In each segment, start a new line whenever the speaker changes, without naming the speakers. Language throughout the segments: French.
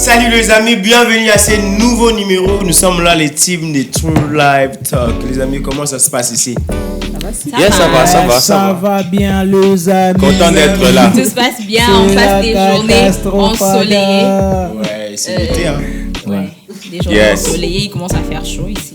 Salut les amis, bienvenue à ce nouveau numéro. Nous sommes là, les teams de True Live Talk. Les amis, comment ça se passe ici?
Ça va bien les amis.
Content d'être là.
Tout se passe bien, on passe des journées ensoleillées.
Ouais, c'est l'été hein.
Ouais. Des journées ensoleillées, il commence à faire chaud ici.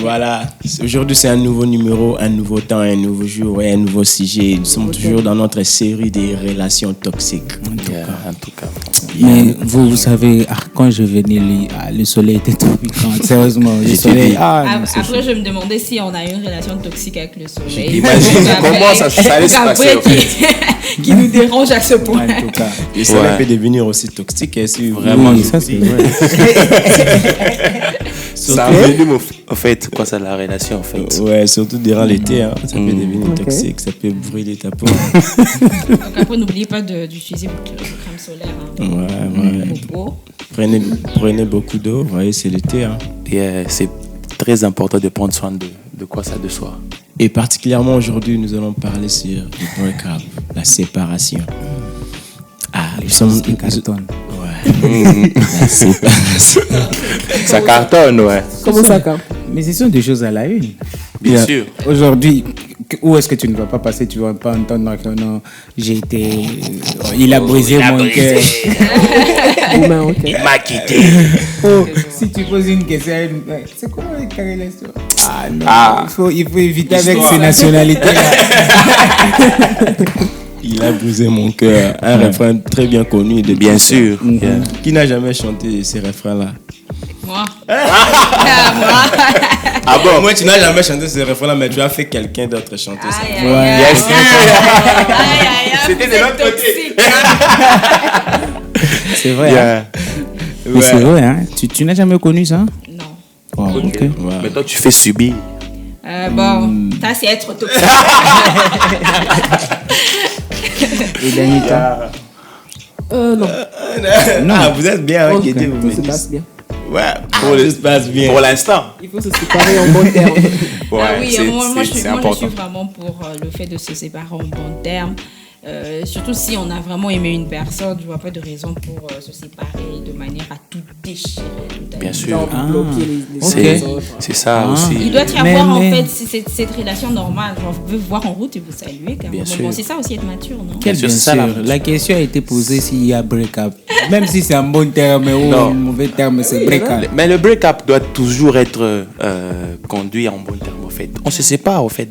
Voilà, aujourd'hui c'est un nouveau numéro, un nouveau temps, un nouveau jour et un nouveau sujet. Nous sommes toujours dans notre série des relations toxiques.
En tout cas. Mais vous savez, quand je venais, le soleil était trop piquant. Sérieusement, le soleil.
Après, je me demandais si on a une relation toxique avec le soleil.
Imagine comment ça allait se passer.
Qui nous dérange à ce point.
En tout cas.
Le soleil peut devenir aussi toxique. Si vraiment,
oui, ça c'est vrai.
Ça a venu en fait, quoi ça la relation en fait.
Ouais, surtout durant l'été, hein, ça peut devenir toxique, ça peut brûler ta peau.
Donc après, n'oubliez pas d'utiliser votre crème solaire.
Ouais. Prenez beaucoup d'eau, vous voyez, c'est l'été. Hein.
Et c'est très important de prendre soin de quoi ça de soi.
Et particulièrement aujourd'hui, nous allons parler sur le break-up, la séparation. Nous sommes... La séparation.
Ça cartonne, ouais.
Comment ça cartonne? Mais ce sont des choses à la une.
Bien sûr.
Aujourd'hui, où est-ce que tu ne vas pas passer? Tu ne vas pas entendre que non, j'ai été. Il a brisé mon cœur.
Il m'a quitté.
Si tu poses une question, c'est comment les corrélations? Non, il faut éviter avec ces nationalités-là.
Il a brisé mon cœur. Un refrain très bien connu.
Bien sûr.
Qui n'a jamais chanté ces refrains-là?
Moi.
Ah bon?
Moi, tu n'as jamais chanté ces refrains-là, mais tu as fait quelqu'un d'autre chanter ça.
C'était de l'autre côté.
C'est vrai. Hein? Mais c'est vrai, hein? Tu n'as jamais connu ça?
Non.
Wow, okay.
Ouais. Mais toi, tu fais subir.
Ça, c'est être toxique.
Et Danita?
Non.
Vous êtes bien inquiétés, vous me
se passe bien.
Ouais, tout se passe bien.
Pour l'instant.
Il faut se séparer en bon terme.
Moi, je suis vraiment pour le fait de se séparer en bon terme. Surtout si on a vraiment aimé une personne, je vois pas de raison pour se séparer de manière à tout déchirer.
Bien sûr.
Bloquer les
c'est ça aussi.
Il doit y avoir en fait cette relation normale. Genre, vous pouvez vous voir en route et vous saluer.
Bien sûr.
Bon, c'est ça aussi être mature, non?
Bien sûr. La question a été posée s'il y a break-up. Même si c'est un bon terme ou un mauvais terme, c'est break-up.
Mais le break-up doit toujours être conduit en bon terme en fait. On se sépare en fait.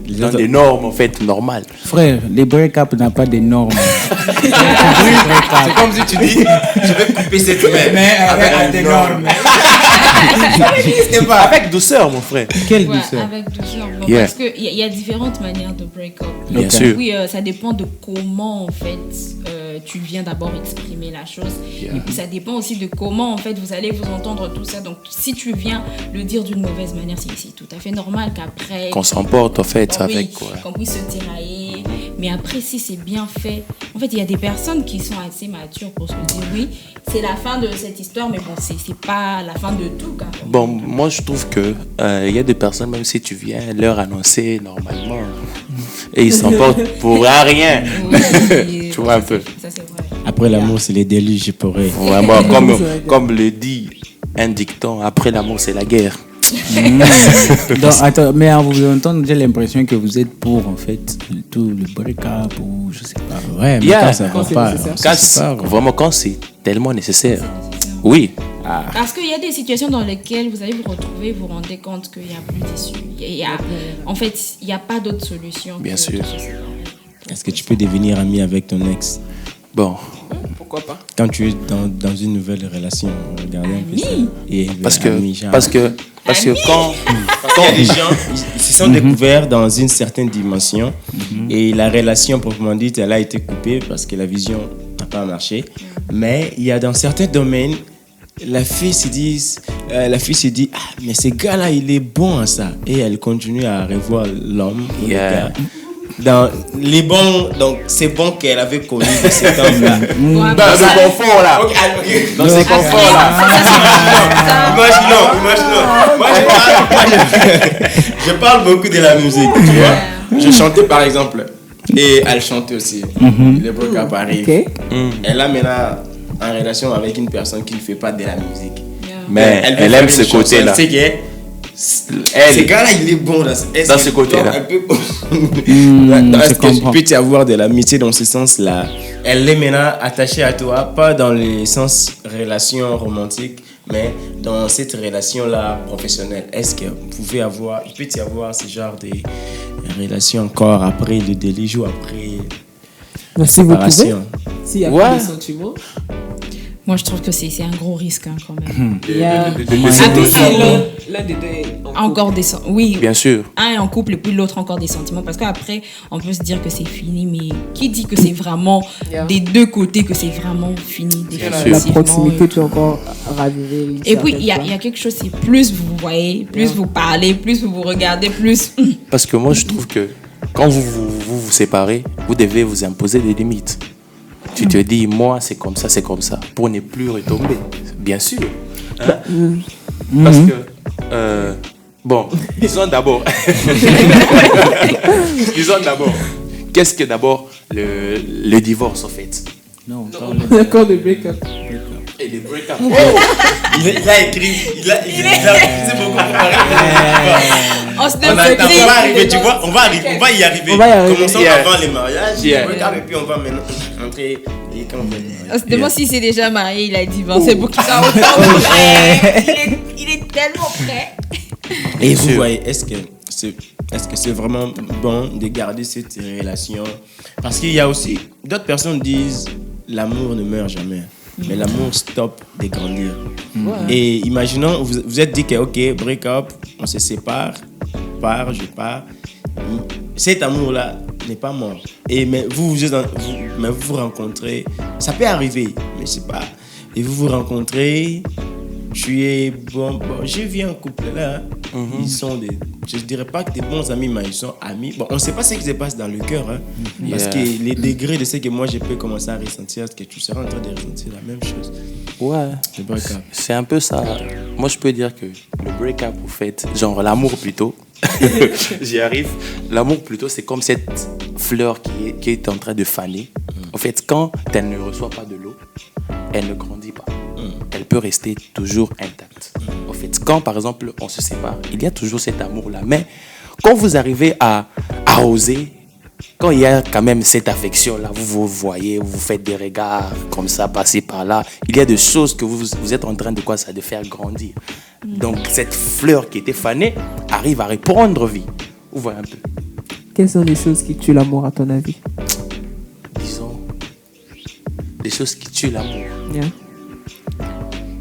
Dans des normes en fait normales.
Frère, les break-up n'ont pas de normes.
C'est comme si tu dis, je vais couper cette main avec des normes.
Avec douceur, mon frère.
Quelle douceur?
Avec douceur. Parce qu'il y a différentes manières de break-up.
Bien sûr.
Oui, ça dépend de comment en fait tu viens d'abord exprimer la chose. Et puis ça dépend aussi de comment en fait vous allez vous entendre tout ça. Donc si tu viens le dire d'une mauvaise manière, c'est tout à fait normal qu'après
qu'on s'emporte en fait avec quoi.
Qu'on puisse se tirailler. Mais après si c'est bien fait, en fait il y a des personnes qui sont assez matures pour se dire oui, c'est la fin de cette histoire, mais bon c'est pas la fin de tout quand même.
Bon, moi je trouve que il y a des personnes, même si tu viens leur annoncer normalement et ils s'emportent pour rien.
Oui,
tu vois un peu.
Ça c'est vrai.
Après l'amour, c'est les déluges, je pourrais.
Vraiment, comme le dit un dicton, après l'amour, c'est la guerre.
Donc, attends, mais en vous entendant, j'ai l'impression que vous êtes pour en fait tout le break-up ou je sais pas.
Ouais, mais quand ça va pas.
Vraiment, quand c'est tellement nécessaire. Oui.
Parce qu'il y a des situations dans lesquelles vous allez vous retrouver, vous vous rendez compte qu'il n'y a plus d'issue. En fait, il n'y a pas d'autre solution.
Bien sûr.
Est-ce que tu peux devenir ami avec ton ex?
Bon.
Pourquoi pas?
Quand tu es dans une nouvelle relation, regardez un peu ça. Et
parce que quand
il y a des gens, ils se sont découverts dans une certaine dimension et la relation proprement dite, elle a été coupée parce que la vision n'a pas marché. Mais il y a dans certains domaines, la fille se dit, mais ce gars-là, il est bon à ça. Et elle continue à revoir l'homme ou le gars dans les bons, donc ces bons qu'elle avait connus de cet homme-là.
Ouais,
Dans
ça-
le confort là.
Ok, dans ces conforts-là. Imaginons. Je parle beaucoup de la musique, tu vois. Je chantais par exemple, et elle chantait aussi. Le break-up arrive.
Ok.
Elle a maintenant en relation avec une personne qui ne fait pas de la musique.
Mais
veut
elle
faire
aime
une
ce
chanson.
côté-là.
Elle sait que ce gars-là, il est bon dans
ce côté-là.
Est-ce
je comprends.
qu'il peut y avoir de l'amitié dans ce sens-là? Elle est maintenant attachée à toi, pas dans le sens relation romantique, mais dans cette relation-là professionnelle. Est-ce que vous pouvez avoir, il peut y avoir ce genre de relation encore après le délit ou après la
Si vous pouvez.
séparation?
S'il y a
Ouais.
pas de sentiments.
Moi, je trouve que c'est un gros risque hein, quand même.
Il y a.
Ah,
Ah,
puis
si
c'est
l'un des deux est en couple.
encore des sentiments. Oui,
Bien sûr.
un est en couple et puis l'autre encore des sentiments. Parce qu'après, on peut se dire que c'est fini, mais qui dit que c'est vraiment
Yeah.
des deux côtés que c'est vraiment fini
La
définitivement.
proximité peut encore raviver. une
Et puis,
certaine
il y a
flamme.
quelque chose, c'est plus vous vous voyez, plus vous parlez, plus vous vous regardez, plus...
Parce que moi, je trouve que quand vous séparez, vous devez vous imposer des limites. Tu te dis, moi, c'est comme ça, pour ne plus retomber. Bien sûr. Hein? Parce que, bon, disons d'abord, qu'est-ce que d'abord le divorce, en fait?
Non,
D'accord, de break-up.
Et le break-up.
Il a écrit, il a c'est beaucoup
On se
on va arriver, tu vois, on va y arriver.
On va y arriver.
Commençons
Yeah.
avant les mariages,
Yeah.
regarde, et puis on va maintenant entrer et quand on fait les
On
mariages.
se demande si c'est déjà marié, il a divorcé pour que ça autant. Il est tellement prêt.
Et vous voyez, est-ce que c'est vraiment bon de garder cette relation? Parce qu'il y a aussi, d'autres personnes disent, l'amour ne meurt jamais. Mais l'amour stoppe de grandir. Et imaginons, vous êtes dit que, ok, break up, on se sépare, je pars. Cet amour-là n'est pas mort. Mais vous vous rencontrez, ça peut arriver, mais c'est pas. Et vous vous rencontrez, je vis en couple là. Ils sont je dirais pas que des bons amis, mais ils sont amis. Bon, on sait pas ce qui se passe dans le cœur. Parce que les degrés de ce que moi je peux commencer à ressentir, est-ce que tu seras en train de ressentir la même chose?
Ouais.
Le break-up.
C'est un peu ça. Moi, je peux dire que le break-up, au fait, genre l'amour plutôt, j'y arrive. L'amour plutôt, c'est comme cette fleur qui est en train de faner. En fait, quand elle ne reçoit pas de l'eau, elle ne grandit pas. Elle peut rester toujours intacte. En fait, quand par exemple on se sépare, il y a toujours cet amour-là. Mais quand vous arrivez à arroser, quand il y a quand même cette affection-là, vous vous voyez, vous faites des regards comme ça, passer par là, il y a des choses que vous êtes en train de faire grandir. Donc cette fleur qui était fanée arrive à reprendre vie. Vous voyez un peu.
Quelles sont les choses qui tuent l'amour à ton avis?
Disons, des choses qui tuent l'amour.
Yeah.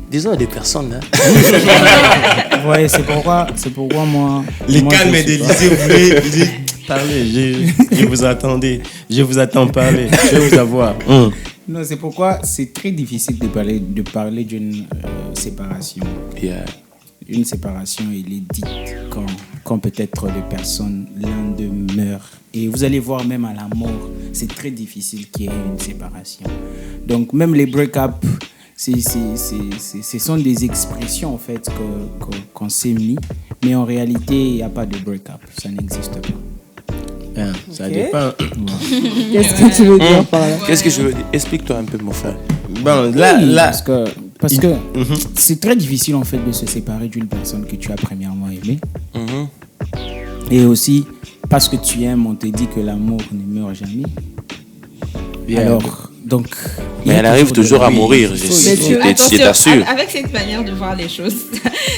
Disons des personnes, hein.
Ouais, c'est pourquoi moi.
Les
moi,
calmes
je
et
sais pas.
délisés, vous voulez parler, je vous attendais. Je vous attends parler. Je vais vous avoir.
Non, c'est pourquoi c'est très difficile de parler d'une séparation.
Yeah.
Une séparation, il est dit quand peut-être les personnes, l'un d'eux meurt. Et vous allez voir, même à la mort, c'est très difficile qu'il y ait une séparation. Donc, même les break-up, ce sont des expressions, en fait, qu'on s'est mis. Mais en réalité, il n'y a pas de break-up. Ça n'existe pas.
Ça
Ok.
dépend.
Qu'est-ce que tu veux dire par là?
Qu'est-ce que je veux dire? Explique-toi un peu, mon frère.
Bon,
Oui,
là,
parce que c'est très difficile, en fait, de se séparer d'une personne que tu as premièrement aimée. Et aussi, parce que tu aimes, on te dit que l'amour ne meurt jamais.
Yeah.
Alors, donc... il y
Mais
a
elle arrive toujours à
oui,
mourir,
il
je
faut-
sais.
il faut-
Tu
Attention,
t'assures.
avec cette manière de voir les choses,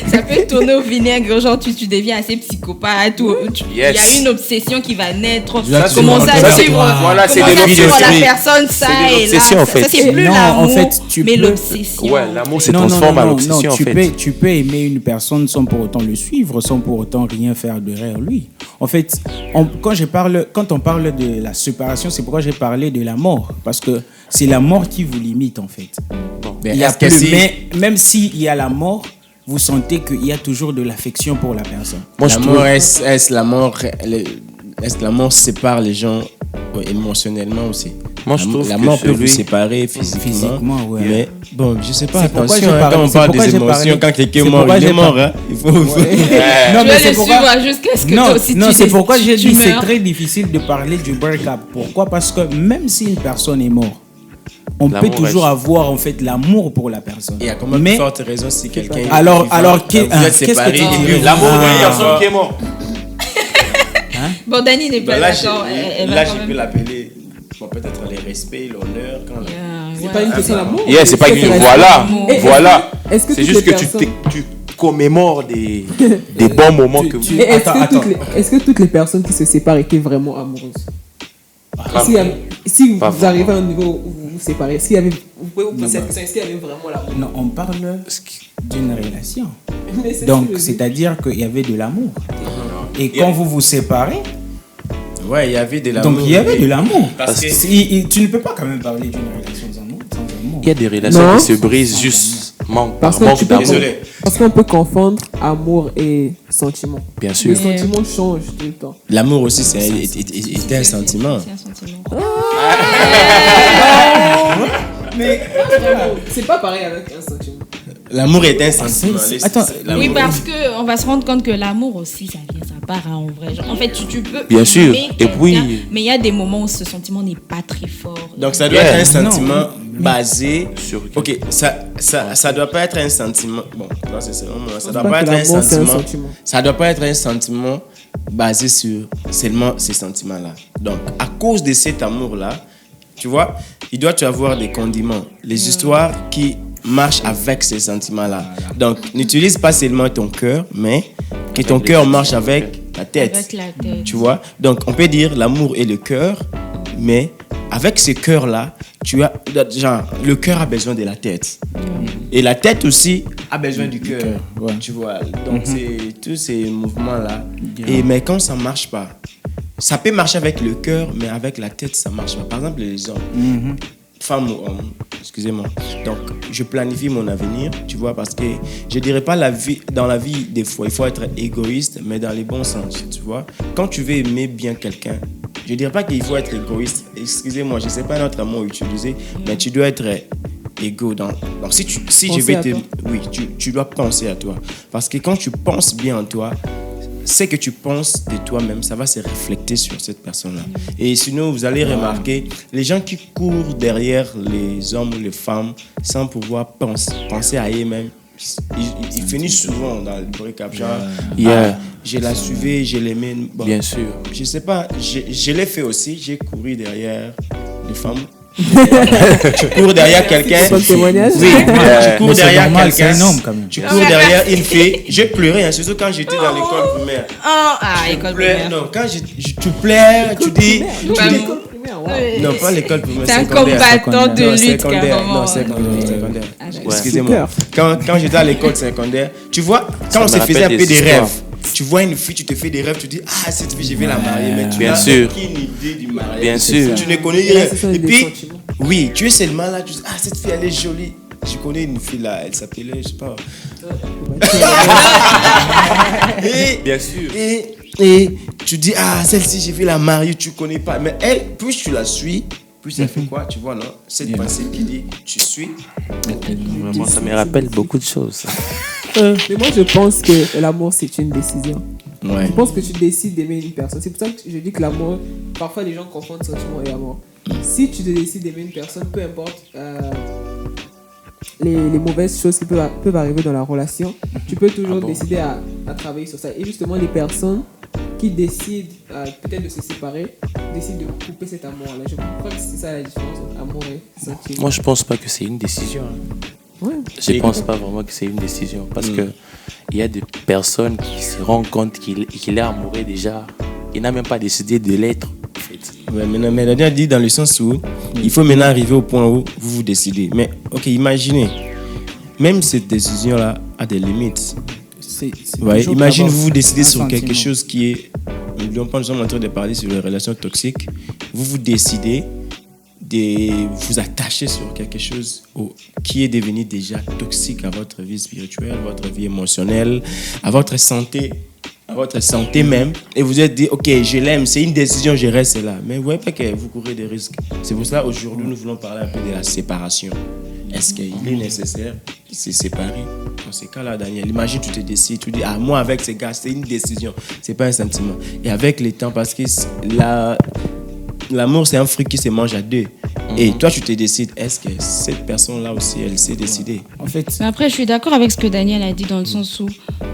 ça peut tourner au vinaigre, genre tu deviens assez psychopathe ou il y a
Yes.
une obsession qui va naître,
Ça, c'est
commencer
bon.
à
Ça, c'est
suivre,
bon.
Voilà, c'est
commencer
des
à suivre la
obsessions.
personne, ça
C'est des
et là,
obsessions, en
ça
fait.
c'est plus
Non,
l'amour,
en fait, tu
mais
peux-
l'obsession.
Ouais, l'amour se
Non,
transforme en
non,
obsession, en
tu
fait.
tu peux aimer une personne sans pour autant le suivre, sans pour autant rien faire derrière lui. En fait, quand on parle de la séparation, c'est pourquoi j'ai parlé de la mort. Parce que c'est la mort qui vous limite, en fait.
mais
Il y a
est-ce que
plus-
si-
mais même s'il y a la mort, vous sentez qu'il y a toujours de l'affection pour la personne.
Moi, je
la
trouve.
mort, est-ce la mort est-ce que la mort sépare les gens émotionnellement aussi?
Moi, je trouve
la
que
mort peut vous
celui-
séparer physiquement,
ouais.
Mais bon, je sais pas,
C'est pourquoi
attention,
j'ai parlé-
quand on
c'est
parle
pourquoi
des
j'ai
émotions,
parlé-
quand quelqu'un
c'est
est mort,
pourquoi
il est
j'ai
mort.
par-
Hein. Il faut...
Non,
Tu
mais
vas
c'est
le
pourquoi...
suivre jusqu'à ce que toi aussi
Non,
tu
c'est pourquoi j'ai
tu
dit c'est
meurs.
très difficile de parler du break-up. Pourquoi? Parce que même si une personne est morte, on peut
L'amour
toujours
reste.
avoir en fait l'amour pour la personne.
Et à combien de
Mais
fortes raisons si quelqu'un est
Alors,
vivant,
alors,
là,
qu'est-
vous êtes
qu'est-ce que
séparés
tu
et
dirais?
puis
L'amour
Ah.
d'une personne qui est morte.
Bon, Dani n'est pas
Ben là,
d'accord. Elle va
là,
quand
je peux
même-
l'appeler peut-être les respects, l'honneur. Quand
C'est pas une question d'amour.
Yeah, c'est pas une...
C'est
Voilà,
Et-
voilà.
Est-ce que
C'est
toutes
juste
les
que
personnes-
tu commémores des bons moments que vous...
Et est-ce
Attends,
que toutes les personnes qui se séparent étaient vraiment amoureuses?
Pas
Si vous
Pas
arrivez à un niveau où vous vous séparez, vous pouvez vous poser cette question, est-ce qu'il y avait vraiment l'amour?
Non, on parle d'une relation.
Mais c'est
Donc,
ce que je dis.
c'est-à-dire qu'il y avait de l'amour. Et quand vous vous séparez,
Ouais, il y avait de l'amour.
donc il y avait de l'amour.
Parce que-
Tu ne peux pas quand même parler d'une relation sans amour.
Il y a des relations
Non.
qui se brisent juste
Parce
par
que
manque
tu peux
d'amour.
Désolé.
Parce qu'on peut confondre amour et sentiment.
Bien
Le
sûr.
sentiment change tout le temps.
L'amour aussi, c'était un sentiment.
C'est un sentiment.
Mais c'est pas pareil avec un sentiment.
L'amour est un sentiment.
Attends,
L'amour-
Oui, parce que on va se rendre compte que l'amour aussi, ça vient, ça part en vrai. Genre, en fait, tu peux.
Bien sûr.
aimer
Et puis-
quelqu'un, mais il y a des moments où ce sentiment n'est pas très fort.
Donc ça doit
Yeah.
être un sentiment basé
Sur-
Ok, ça doit pas être un sentiment. Bon, non, c'est ça. Ça doit
pas
pas
que
être un
l'amour, c'est un
sentiment.
sentiment.
Ça doit pas être un sentiment basé sur seulement ces sentiments-là. Donc, à cause de cet amour-là, tu vois, il doit y avoir des condiments, les histoires qui marchent avec ces sentiments-là. Donc, n'utilise pas seulement ton cœur, mais que ton cœur marche avec la tête.
Avec la tête.
Tu vois? Donc, on peut dire l'amour et le cœur, mais avec ce cœur-là, tu as, genre, le cœur a besoin de la tête. Et la tête aussi a besoin du cœur.
ouais.
Tu vois? Donc, c'est tous ces mouvements-là. Et, mais quand ça marche pas, ça peut marcher avec le cœur, mais avec la tête, ça marche pas. Par exemple, les hommes. Femme ou homme, excusez-moi. Donc, je planifie mon avenir, tu vois, parce que je dirais pas dans la vie, des fois, il faut être égoïste, mais dans les bons sens, tu vois. Quand tu veux aimer bien quelqu'un, je dirais pas qu'il faut être égoïste. Excusez-moi, je sais pas notre mot utilisé, mais tu dois être égaux. Donc si je
Penser
vais
à
te...
toi.
Oui, tu dois penser à toi. Parce que quand tu penses bien en toi, ce que tu penses de toi-même, ça va se refléter sur cette personne-là. Et sinon, vous allez remarquer, les gens qui courent derrière les hommes ou les femmes sans pouvoir penser à eux-mêmes, ils finissent souvent dans le break-up. Genre,
Yeah.
je la suivais, je l'aimais. Bon,
Bien sûr.
je sais pas, je l'ai fait aussi. J'ai couru derrière les femmes. Tu cours derrière quelqu'un.
C'est ton témoignage.
Oui, tu cours
Mais c'est
derrière
normal,
quelqu'un.
c'est un homme, quand même.
Tu cours derrière une fille. J'ai pleuré, hein, surtout quand j'étais dans l'école primaire.
École
Pleure,
primaire.
non, quand tu pleures, tu dis.
Ouais.
L'école primaire, wow.
Non, pas l'école primaire.
C'est un
secondaire.
combattant de
Non,
lutte,
secondaire.
carrément.
Non, secondaire.
Ah, d'accord.
Excusez-moi. Quand j'étais à l'école secondaire, tu vois, quand on
me
se faisait un
rappelle
peu
des
des
histoires.
rêves, tu vois une fille, tu te fais des rêves, tu dis, ah, cette fille, je vais la marier, mais tu
Bien
n'as
sûr.
aucune idée du mariage.
Bien sûr.
Tu ne connais
Et
rien.
là, ce sont
Et
des
puis,
sentiments.
oui, tu es seulement là, tu dis, ah, cette fille, elle est jolie. Je connais une fille là, elle s'appelait, je sais pas. Et,
Bien sûr.
et tu dis, ah, celle-ci, je vais la marier, tu connais pas. Mais elle, plus tu la suis, plus elle fait quoi, tu vois, non? Cette pensée qui dit, tu suis.
Vraiment, ça me rappelle beaucoup de choses.
Mais moi, je pense que l'amour, c'est une décision.
Ouais.
Je pense que tu décides d'aimer une personne. C'est pour ça que je dis que l'amour, parfois les gens confondent sentiment et amour. Si tu te décides d'aimer une personne, peu importe les mauvaises choses qui peuvent arriver dans la relation, tu peux toujours décider à travailler sur ça. Et justement, les personnes qui décident peut-être de se séparer, décident de couper cet amour-là. Je crois que c'est ça la différence entre amour et sentiment.
Moi, je pense pas que c'est une décision. Hein.
Ouais.
Je pense pas vraiment que c'est une décision. Parce que il y a des personnes qui se rendent compte qu'il est amoureux déjà. Il n'a même pas décidé de l'être. En fait.
Ouais, mais Nadia dit dans le sens où il faut maintenant arriver au point où vous vous décidez. Mais ok, imaginez, même cette décision-là a des limites. Ouais, imagine vous décidez sur quelque chose qui est... Nous sommes en train de parler sur les relations toxiques. Vous décidez de vous attacher sur quelque chose qui est devenu déjà toxique à votre vie spirituelle, votre vie émotionnelle, à votre santé à votre santé même, et vous êtes dit, ok, je l'aime, c'est une décision, je reste là. Mais vous voyez pas que vous courez des risques. C'est pour ça aujourd'hui nous voulons parler un peu de la séparation. Est-ce qu'il est nécessaire de se séparer? Dans ces cas-là, Daniel, imagine tu te décides, tu dis, ah moi avec ces gars, c'est une décision, c'est pas un sentiment. Et avec le temps, parce que l'amour c'est un fruit qui se mange à deux. Et toi tu te décides, est-ce que cette personne-là aussi, elle s'est décidée?
En fait,
Mais après, je suis d'accord avec ce que Daniel a dit dans le sens où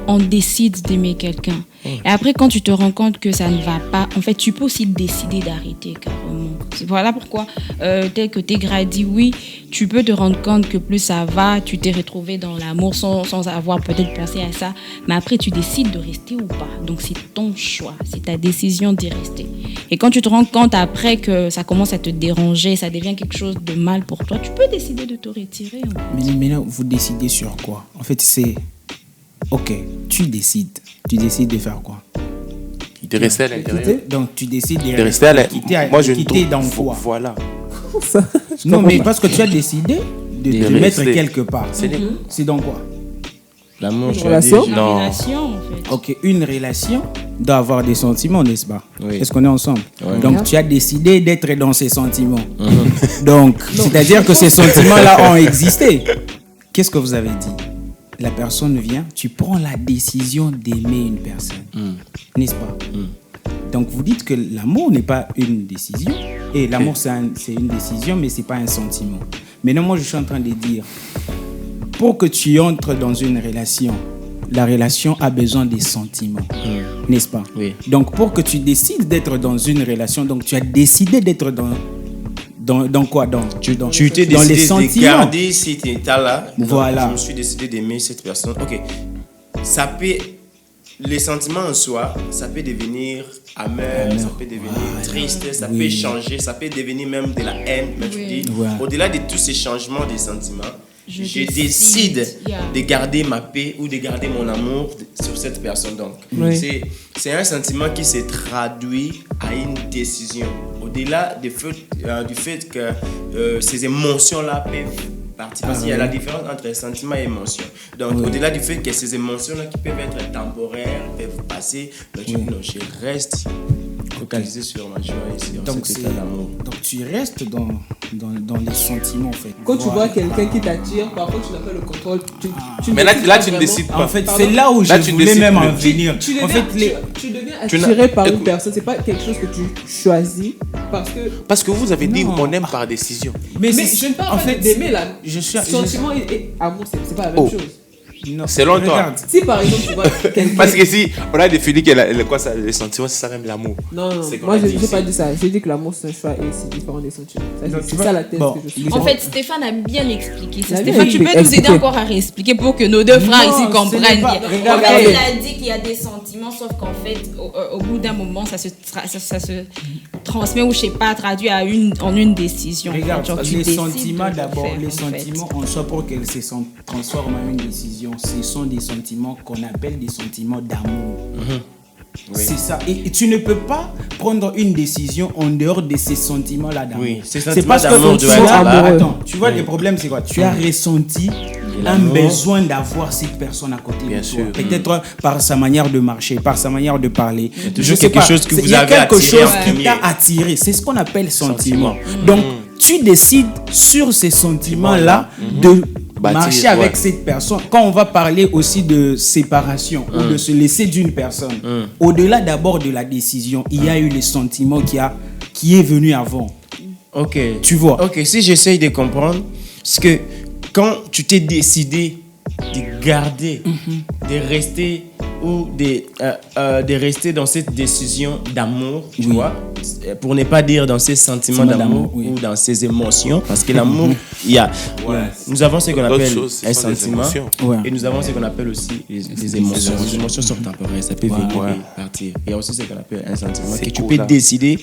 on décide d'aimer quelqu'un. Et après, quand tu te rends compte que ça ne va pas, en fait, tu peux aussi décider d'arrêter carrément. Voilà pourquoi, tel que Tegra a dit, oui, tu peux te rendre compte que plus ça va, tu t'es retrouvé dans l'amour sans avoir peut-être pensé à ça. Mais après, tu décides de rester ou pas. Donc, c'est ton choix. C'est ta décision d'y rester. Et quand tu te rends compte après que ça commence à te déranger, ça devient quelque chose de mal pour toi, tu peux décider de te retirer.
mais maintenant, vous décidez sur quoi? En fait, c'est... Ok, tu décides. Tu décides de faire quoi?
De rester à l'intérieur.
Donc, tu décides
De rester à
quitter,
Moi, je ne
quitter
trouve-
dans quoi?
Voilà.
Non, mais parce que tu as décidé de te mettre
rester.
quelque part.
C'est
C'est dans quoi?
L'amour, tu as
relation?
dit,
Une
Non.
relation, en fait.
Ok, une relation doit avoir des sentiments, n'est-ce pas?
Oui.
Est-ce qu'on est ensemble?
Ouais.
Donc, tu as décidé d'être dans ces sentiments. Donc, c'est-à-dire que ces sentiments-là ont existé. Qu'est-ce que vous avez dit? La personne vient, tu prends la décision d'aimer une personne, n'est-ce pas? Donc, vous dites que l'amour n'est pas une décision. Et l'amour, c'est une décision, mais ce n'est pas un sentiment. Maintenant, moi, je suis en train de dire, pour que tu entres dans une relation, la relation a besoin des sentiments, n'est-ce pas?
Oui.
Donc, pour que tu décides d'être dans une relation, donc tu as décidé d'être dans quoi?
Tu t'es
dans les
décidé de
sentiments.
garder cet état-là. Donc,
Voilà.
Je me suis décidé d'aimer cette personne. Ok. Ça peut... Les sentiments en soi, ça peut devenir amer, ça peut devenir triste, ça peut changer, ça peut devenir même de la haine. Mais tu dis,
Voilà.
au-delà de tous ces changements des sentiments,
Je
je
décide,
décide
yeah.
de garder ma paix ou de garder mon amour sur cette personne. Donc,
Oui.
c'est un sentiment qui se traduit à une décision. Au-delà du fait que ces émotions-là peuvent partir. Parce qu'il y a la différence entre sentiment et émotion. Donc, au-delà du fait que ces émotions-là qui peuvent être temporaires, peuvent passer, mais tu dis non, je reste focalisé sur ma joie et sur
Donc,
cet état d'amour.
donc tu restes dans les sentiments, en fait.
Quand tu vois
Voilà.
quelqu'un qui t'attire, parfois tu n'as pas le contrôle. Tu
Mais là,
décides
là,
pas
tu ne
vraiment.
décides pas.
En fait,
Pardon?
c'est là où
Là,
je
tu
voulais
décides
même
plus.
en venir.
Tu
En
deviens,
fait,
tu deviens
Tu n'as-
attiré par une
Écoute.
personne. C'est pas quelque chose que tu choisis parce que
Parce que vous avez dit
Non.
on aime par décision.
mais je ne parle
en
pas
fait,
d'aimer là.
je
Sentiment et amour, c'est pas la même
Oh.
chose.
non,
Selon toi.
regarde.
Si par exemple tu vois quelqu'un.
Parce que si on a défini que les sentiments, c'est ça même l'amour.
Non,
C'est qu'on
moi
a
je
dit
n'ai pas
ici.
dit ça. J'ai dit que l'amour c'est un choix et c'est différent des sentiments. Ça,
Donc,
c'est
tu
ça
vois,
la thèse
bon,
que je suis.
les-
En fait, Stéphane a bien expliqué.
Il a
Stéphane,
bien
tu peux nous aider
expliqué.
encore à réexpliquer pour que nos deux frères
Non,
ici
ce
comprennent
n'est pas-
bien.
Regarde,
En fait,
regardez.
il a dit qu'il y a des sentiments, sauf qu'en fait, au bout d'un moment, ça se transmet ou je sais pas, traduit en une décision.
Regarde,
Genre, tu
les
décides
sentiments
de le
d'abord,
faire,
les
en fait.
sentiments en soi pour qu'elles se transforment en une décision, ce sont des sentiments qu'on appelle des sentiments d'amour. C'est ça. Et tu ne peux pas prendre une décision en dehors de ces sentiments-là d'amour.
Oui, ces
C'est
sentiments
parce que
d'amour
tu
doivent
vois,
être là.
attends, tu vois le problème c'est quoi? Tu as ressenti un
l'amour.
besoin d'avoir cette personne à côté
Bien
de toi.
sûr.
Peut-être par sa manière de marcher, par sa manière de parler.
toujours
sais
quelque chose que
c'est-
vous
il y a
avez
quelque
attiré
chose
en
qui
premier.
t'a attiré. C'est ce qu'on appelle sentiment.
Sentiment.
Donc, tu décides sur ces sentiments-là de
Bâtir,
marcher avec
ouais.
cette personne. Quand on va parler aussi de séparation ou de se laisser d'une personne, au-delà d'abord de la décision, il y a eu le sentiment qui est venu avant.
Ok.
Tu vois.
Ok, si j'essaye de comprendre, c'est que quand tu t'es décidé de garder, de rester ou de rester dans cette décision d'amour, tu vois, pour ne pas dire dans ces sentiments
Sentiments
d'amour
d'amour, oui.
ou dans ces émotions, parce que l'amour, il y a, nous avons ce qu'on
D'autres
appelle
choses, ce
un
sont des
sentiment
émotions.
Ouais.
et nous avons ce qu'on appelle aussi les émotions. Les émotions sont temporaires, ça peut venir et partir. Il y a aussi ce qu'on appelle un sentiment
C'est
que tu
cool,
peux
là.
décider,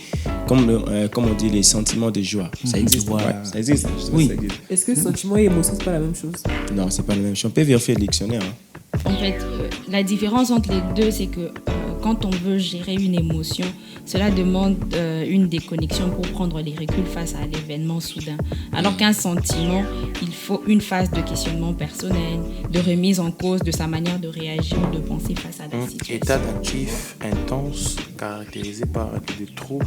comme on dit, les sentiments de joie. Ça existe,
Voilà.
ouais, ça existe. Je sais pas
Oui.
si ça existe.
Est-ce que sentiment et émotion c'est pas la même chose?
Non, c'est pas la même chose. On peut vérifier le dictionnaire. Hein.
En fait, la différence entre les deux, c'est que quand on veut gérer une émotion, cela demande une déconnexion pour prendre les reculs face à l'événement soudain. Alors qu'un sentiment, il faut une phase de questionnement personnel, de remise en cause de sa manière de réagir ou de penser face à la situation.
État d'actif intense caractérisé par des troubles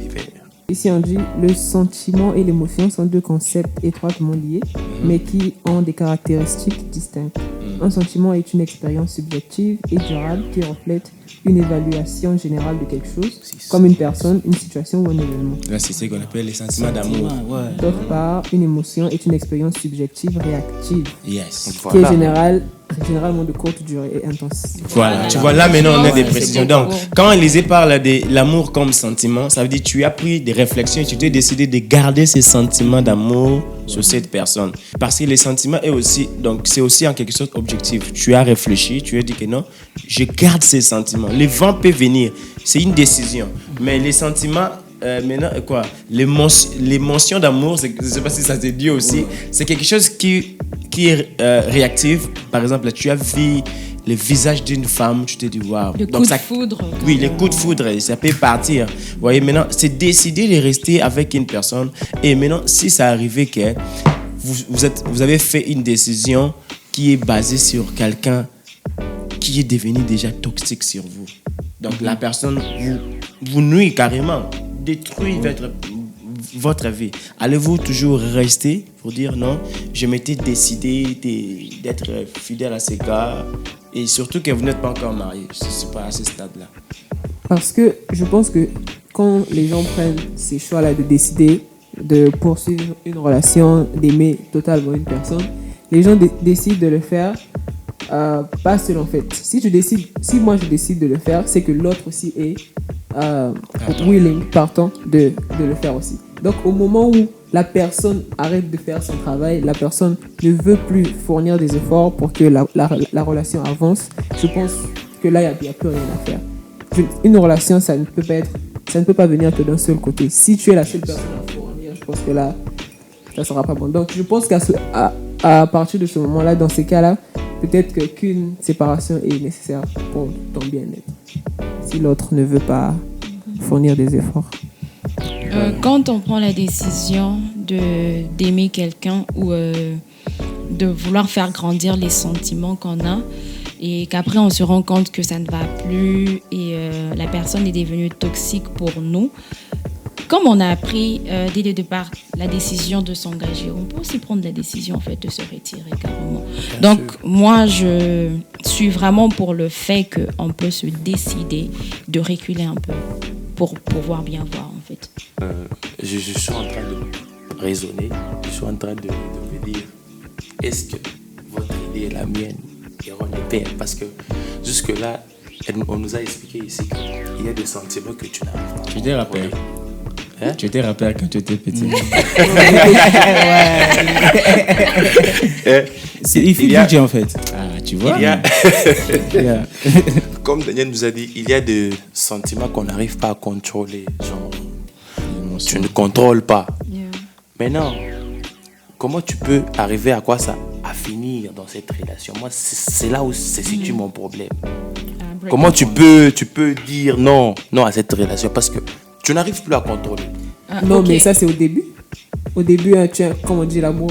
divers.
Ici, on dit le sentiment et l'émotion sont deux concepts étroitement liés, mais qui ont des caractéristiques distinctes. Un sentiment est une expérience subjective et durable qui reflète une évaluation générale de quelque chose, comme une personne, une situation ou un événement.
Là, c'est ce qu'on appelle les sentiments d'amour.
D'autre part, une émotion est une expérience subjective réactive,
Yes.
qui est généralement de courte durée et intense.
Voilà, tu vois, là maintenant on a des
Ouais,
précisions.
c'est
Donc,
beau.
quand Élisée parle de l'amour comme sentiment, ça veut dire que tu as pris des réflexions et tu t'es décidé de garder ces sentiments d'amour sur cette personne. Parce que les sentiments est aussi, donc c'est aussi en quelque sorte objectif. Tu as réfléchi, tu as dit que non, je garde ces sentiments. Les vents peuvent venir, c'est une décision. Mais les sentiments, maintenant, quoi, l'émotion d'amour, je ne sais pas si ça se dit aussi, c'est quelque chose qui est réactif. Par exemple, tu as vu le visage d'une femme, tu te dis waouh.
Le coup de foudre.
Oui, le coup de foudre, ça peut partir. Vous voyez, maintenant, c'est décider de rester avec une personne. Et maintenant, si ça arrivait que vous avez fait une décision qui est basée sur quelqu'un qui est devenu déjà toxique sur vous. Donc, la personne vous nuit carrément, détruit votre vie. Allez-vous toujours rester pour dire non, je m'étais décidé d'être fidèle à ces gars et surtout que vous n'êtes pas encore marié. Je ne suis pas à ce stade-là.
Parce que je pense que quand les gens prennent ces choix-là de décider de poursuivre une relation, d'aimer totalement une personne, les gens décident de le faire pas seul en fait. Si moi je décide de le faire, c'est que l'autre aussi est partant de le faire aussi. Donc au moment où la personne arrête de faire son travail, la personne ne veut plus fournir des efforts pour que la relation avance, je pense que là il n'y a plus rien à faire. Une relation, ça ne peut pas venir que d'un seul côté. Si tu es la seule personne à fournir, je pense que là ça ne sera pas bon. Donc je pense qu'à partir de ce moment-là, dans ces cas-là, peut-être qu'une séparation est nécessaire pour ton bien-être, si l'autre ne veut pas fournir des efforts.
Quand on prend la décision d'aimer quelqu'un ou de vouloir faire grandir les sentiments qu'on a et qu'après on se rend compte que ça ne va plus et la personne est devenue toxique pour nous, comme on a pris dès le départ la décision de s'engager, on peut aussi prendre la décision en fait de se retirer carrément. Donc moi je suis vraiment pour le fait qu'on peut se décider de reculer un peu pour pouvoir bien voir en fait.
Je suis en train de raisonner, je suis en train de me dire, est-ce que votre idée est la mienne et on est père? Parce que jusque-là, on nous a expliqué ici qu'il y a des sentiments que tu n'arrives pas à
Tu te rappelles?
Hein?
Tu te rappelles quand tu étais petit?
Il faut dire en fait.
Ah, tu vois?
Comme Daniel nous a dit, il y a des sentiments qu'on n'arrive pas à contrôler. Genre, tu ne contrôles pas.
Yeah.
Maintenant, comment tu peux arriver à quoi ça? À finir dans cette relation? Moi, c'est là où se situe mon problème. Comment tu peux dire non à cette relation? Parce que tu n'arrives plus à contrôler.
Non, mais ça, c'est au début. Au début, comme on dit, l'amour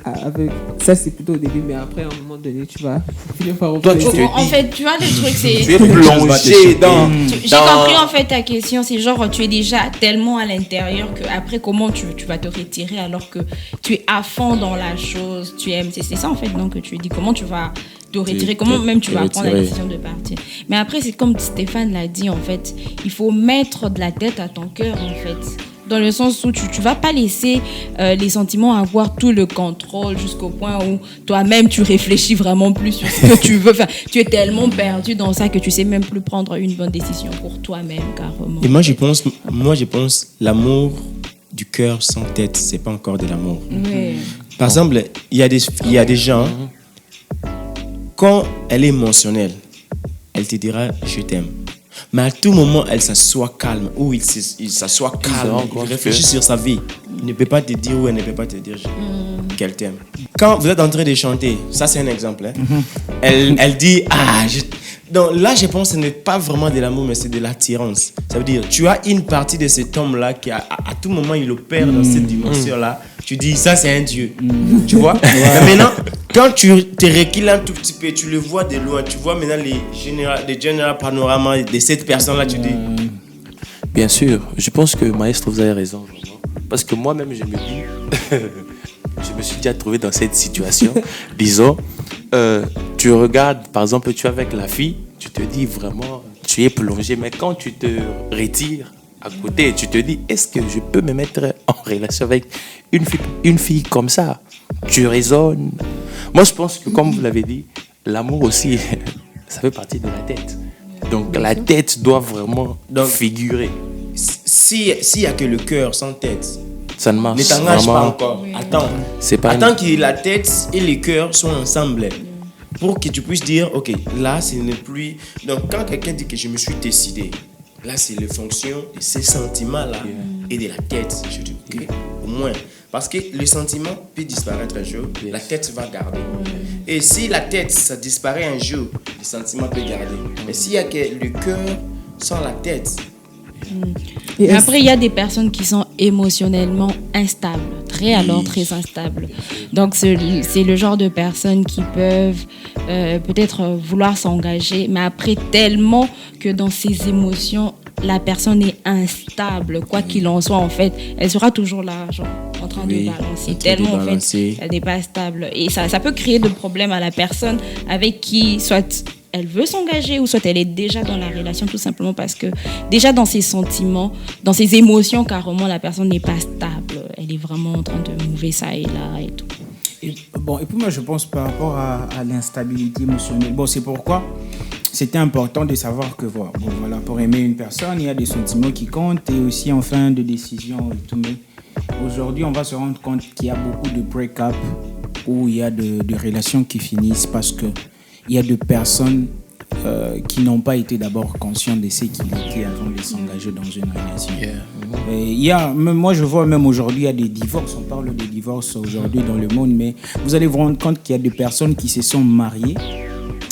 avec... Ça, c'est plutôt au début, mais après, à un moment donné, tu vas finir par replacer.
En fait, tu vois, le truc, c'est...
Tu es plongé dans...
J'ai compris, en fait, ta question. C'est genre, tu es déjà tellement à l'intérieur qu'après, comment tu vas te retirer alors que tu es à fond dans la chose, tu aimes. C'est ça, en fait, donc, que tu dis. Comment tu vas te retirer, comment même tu vas prendre la décision de partir. Mais après, c'est comme Stéphane l'a dit, en fait, il faut mettre de la tête à ton cœur, en fait. Dans le sens où tu vas pas laisser les sentiments avoir tout le contrôle jusqu'au point où toi-même tu réfléchis vraiment plus sur ce que tu veux. Enfin, tu es tellement perdu dans ça que tu sais même plus prendre une bonne décision pour toi-même carrément.
Et moi je pense l'amour du cœur sans tête, c'est pas encore de l'amour.
Oui.
Par exemple, il y a des gens, quand elle est émotionnelle, elle te dira je t'aime. Mais à tout moment, elle s'assoit calme, ou il s'assoit calme, il réfléchit sur sa vie. Il ne peut pas te dire ou elle ne peut pas te dire qu'elle t'aime. Quand vous êtes en train de chanter, ça c'est un exemple, hein, elle dit, Donc là, je pense que ce n'est pas vraiment de l'amour, mais c'est de l'attirance. Ça veut dire, tu as une partie de cet homme-là qui, à tout moment, il opère dans cette dimension-là. Tu dis, ça, c'est un Dieu. Tu vois? Mais maintenant, quand tu te recules un tout petit peu, tu le vois de loin, tu vois maintenant les general panoramas de cette personne-là, tu dis...
Bien sûr, je pense que Maestro, vous avez raison. Vraiment. Parce que moi-même, je me dis... je me suis déjà trouvé dans cette situation. Disons, tu regardes, par exemple, tu es avec la fille, tu te dis vraiment, tu es plongé. Mais quand tu te retires à côté, tu te dis, est-ce que je peux me mettre en relation avec une fille comme ça? Tu raisonnes. Moi, je pense que, comme vous l'avez dit, l'amour aussi, ça fait partie de la tête. Donc, la tête doit vraiment figurer.
S'il n'y a que le cœur sans tête,
ça ne marche
ne t'engage
vraiment
pas encore. Oui. Attends que la tête et le cœur sont ensemble. Pour que tu puisses dire, ok, là, ce n'est plus... Donc, quand quelqu'un dit que je me suis décidé, là, c'est la fonction de ces sentiments-là et de la tête. Je dis, ok, au moins. Parce que le sentiment peut disparaître un jour, la tête va garder. Et si la tête, ça disparaît un jour, le sentiment peut garder. Mais s'il y a que le cœur sans la tête...
Et après, il y a des personnes qui sont émotionnellement instables, très instables. Donc, c'est le genre de personnes qui peuvent peut-être vouloir s'engager, mais après, tellement que dans ses émotions, la personne est instable, quoi qu'il en soit, en fait, elle sera toujours là, genre, en train de balancer. Tellement, en fait, elle n'est pas stable. Et ça peut créer de problèmes à la personne avec qui, soit elle veut s'engager ou soit elle est déjà dans la relation, tout simplement parce que déjà dans ses sentiments, dans ses émotions, carrément, la personne n'est pas stable. Elle est vraiment en train de mouver ça et là et tout.
Et puis moi, je pense par rapport à l'instabilité émotionnelle. C'est pourquoi c'était important de savoir que voilà, pour aimer une personne, il y a des sentiments qui comptent et aussi en fin de décision et tout. Mais aujourd'hui, on va se rendre compte qu'il y a beaucoup de break-up où il y a de relations qui finissent parce que il y a des personnes qui n'ont pas été d'abord conscientes de ce qu'ils étaient avant de s'engager dans une relation. Moi, je vois même aujourd'hui, il y a des divorces. On parle de divorces aujourd'hui dans le monde, mais vous allez vous rendre compte qu'il y a des personnes qui se sont mariées,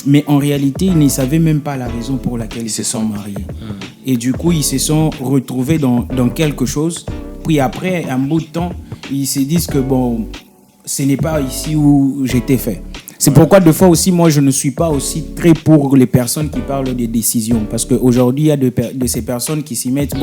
mais en réalité, ils ne savaient même pas la raison pour laquelle ils se sont mariés. Et du coup, ils se sont retrouvés dans quelque chose. Puis après, un bout de temps, ils se disent que ce n'est pas ici où j'étais fait. C'est pourquoi, des fois aussi, moi, je ne suis pas aussi très pour les personnes qui parlent des décisions. Parce qu'aujourd'hui, il y a de ces personnes qui s'y mettent.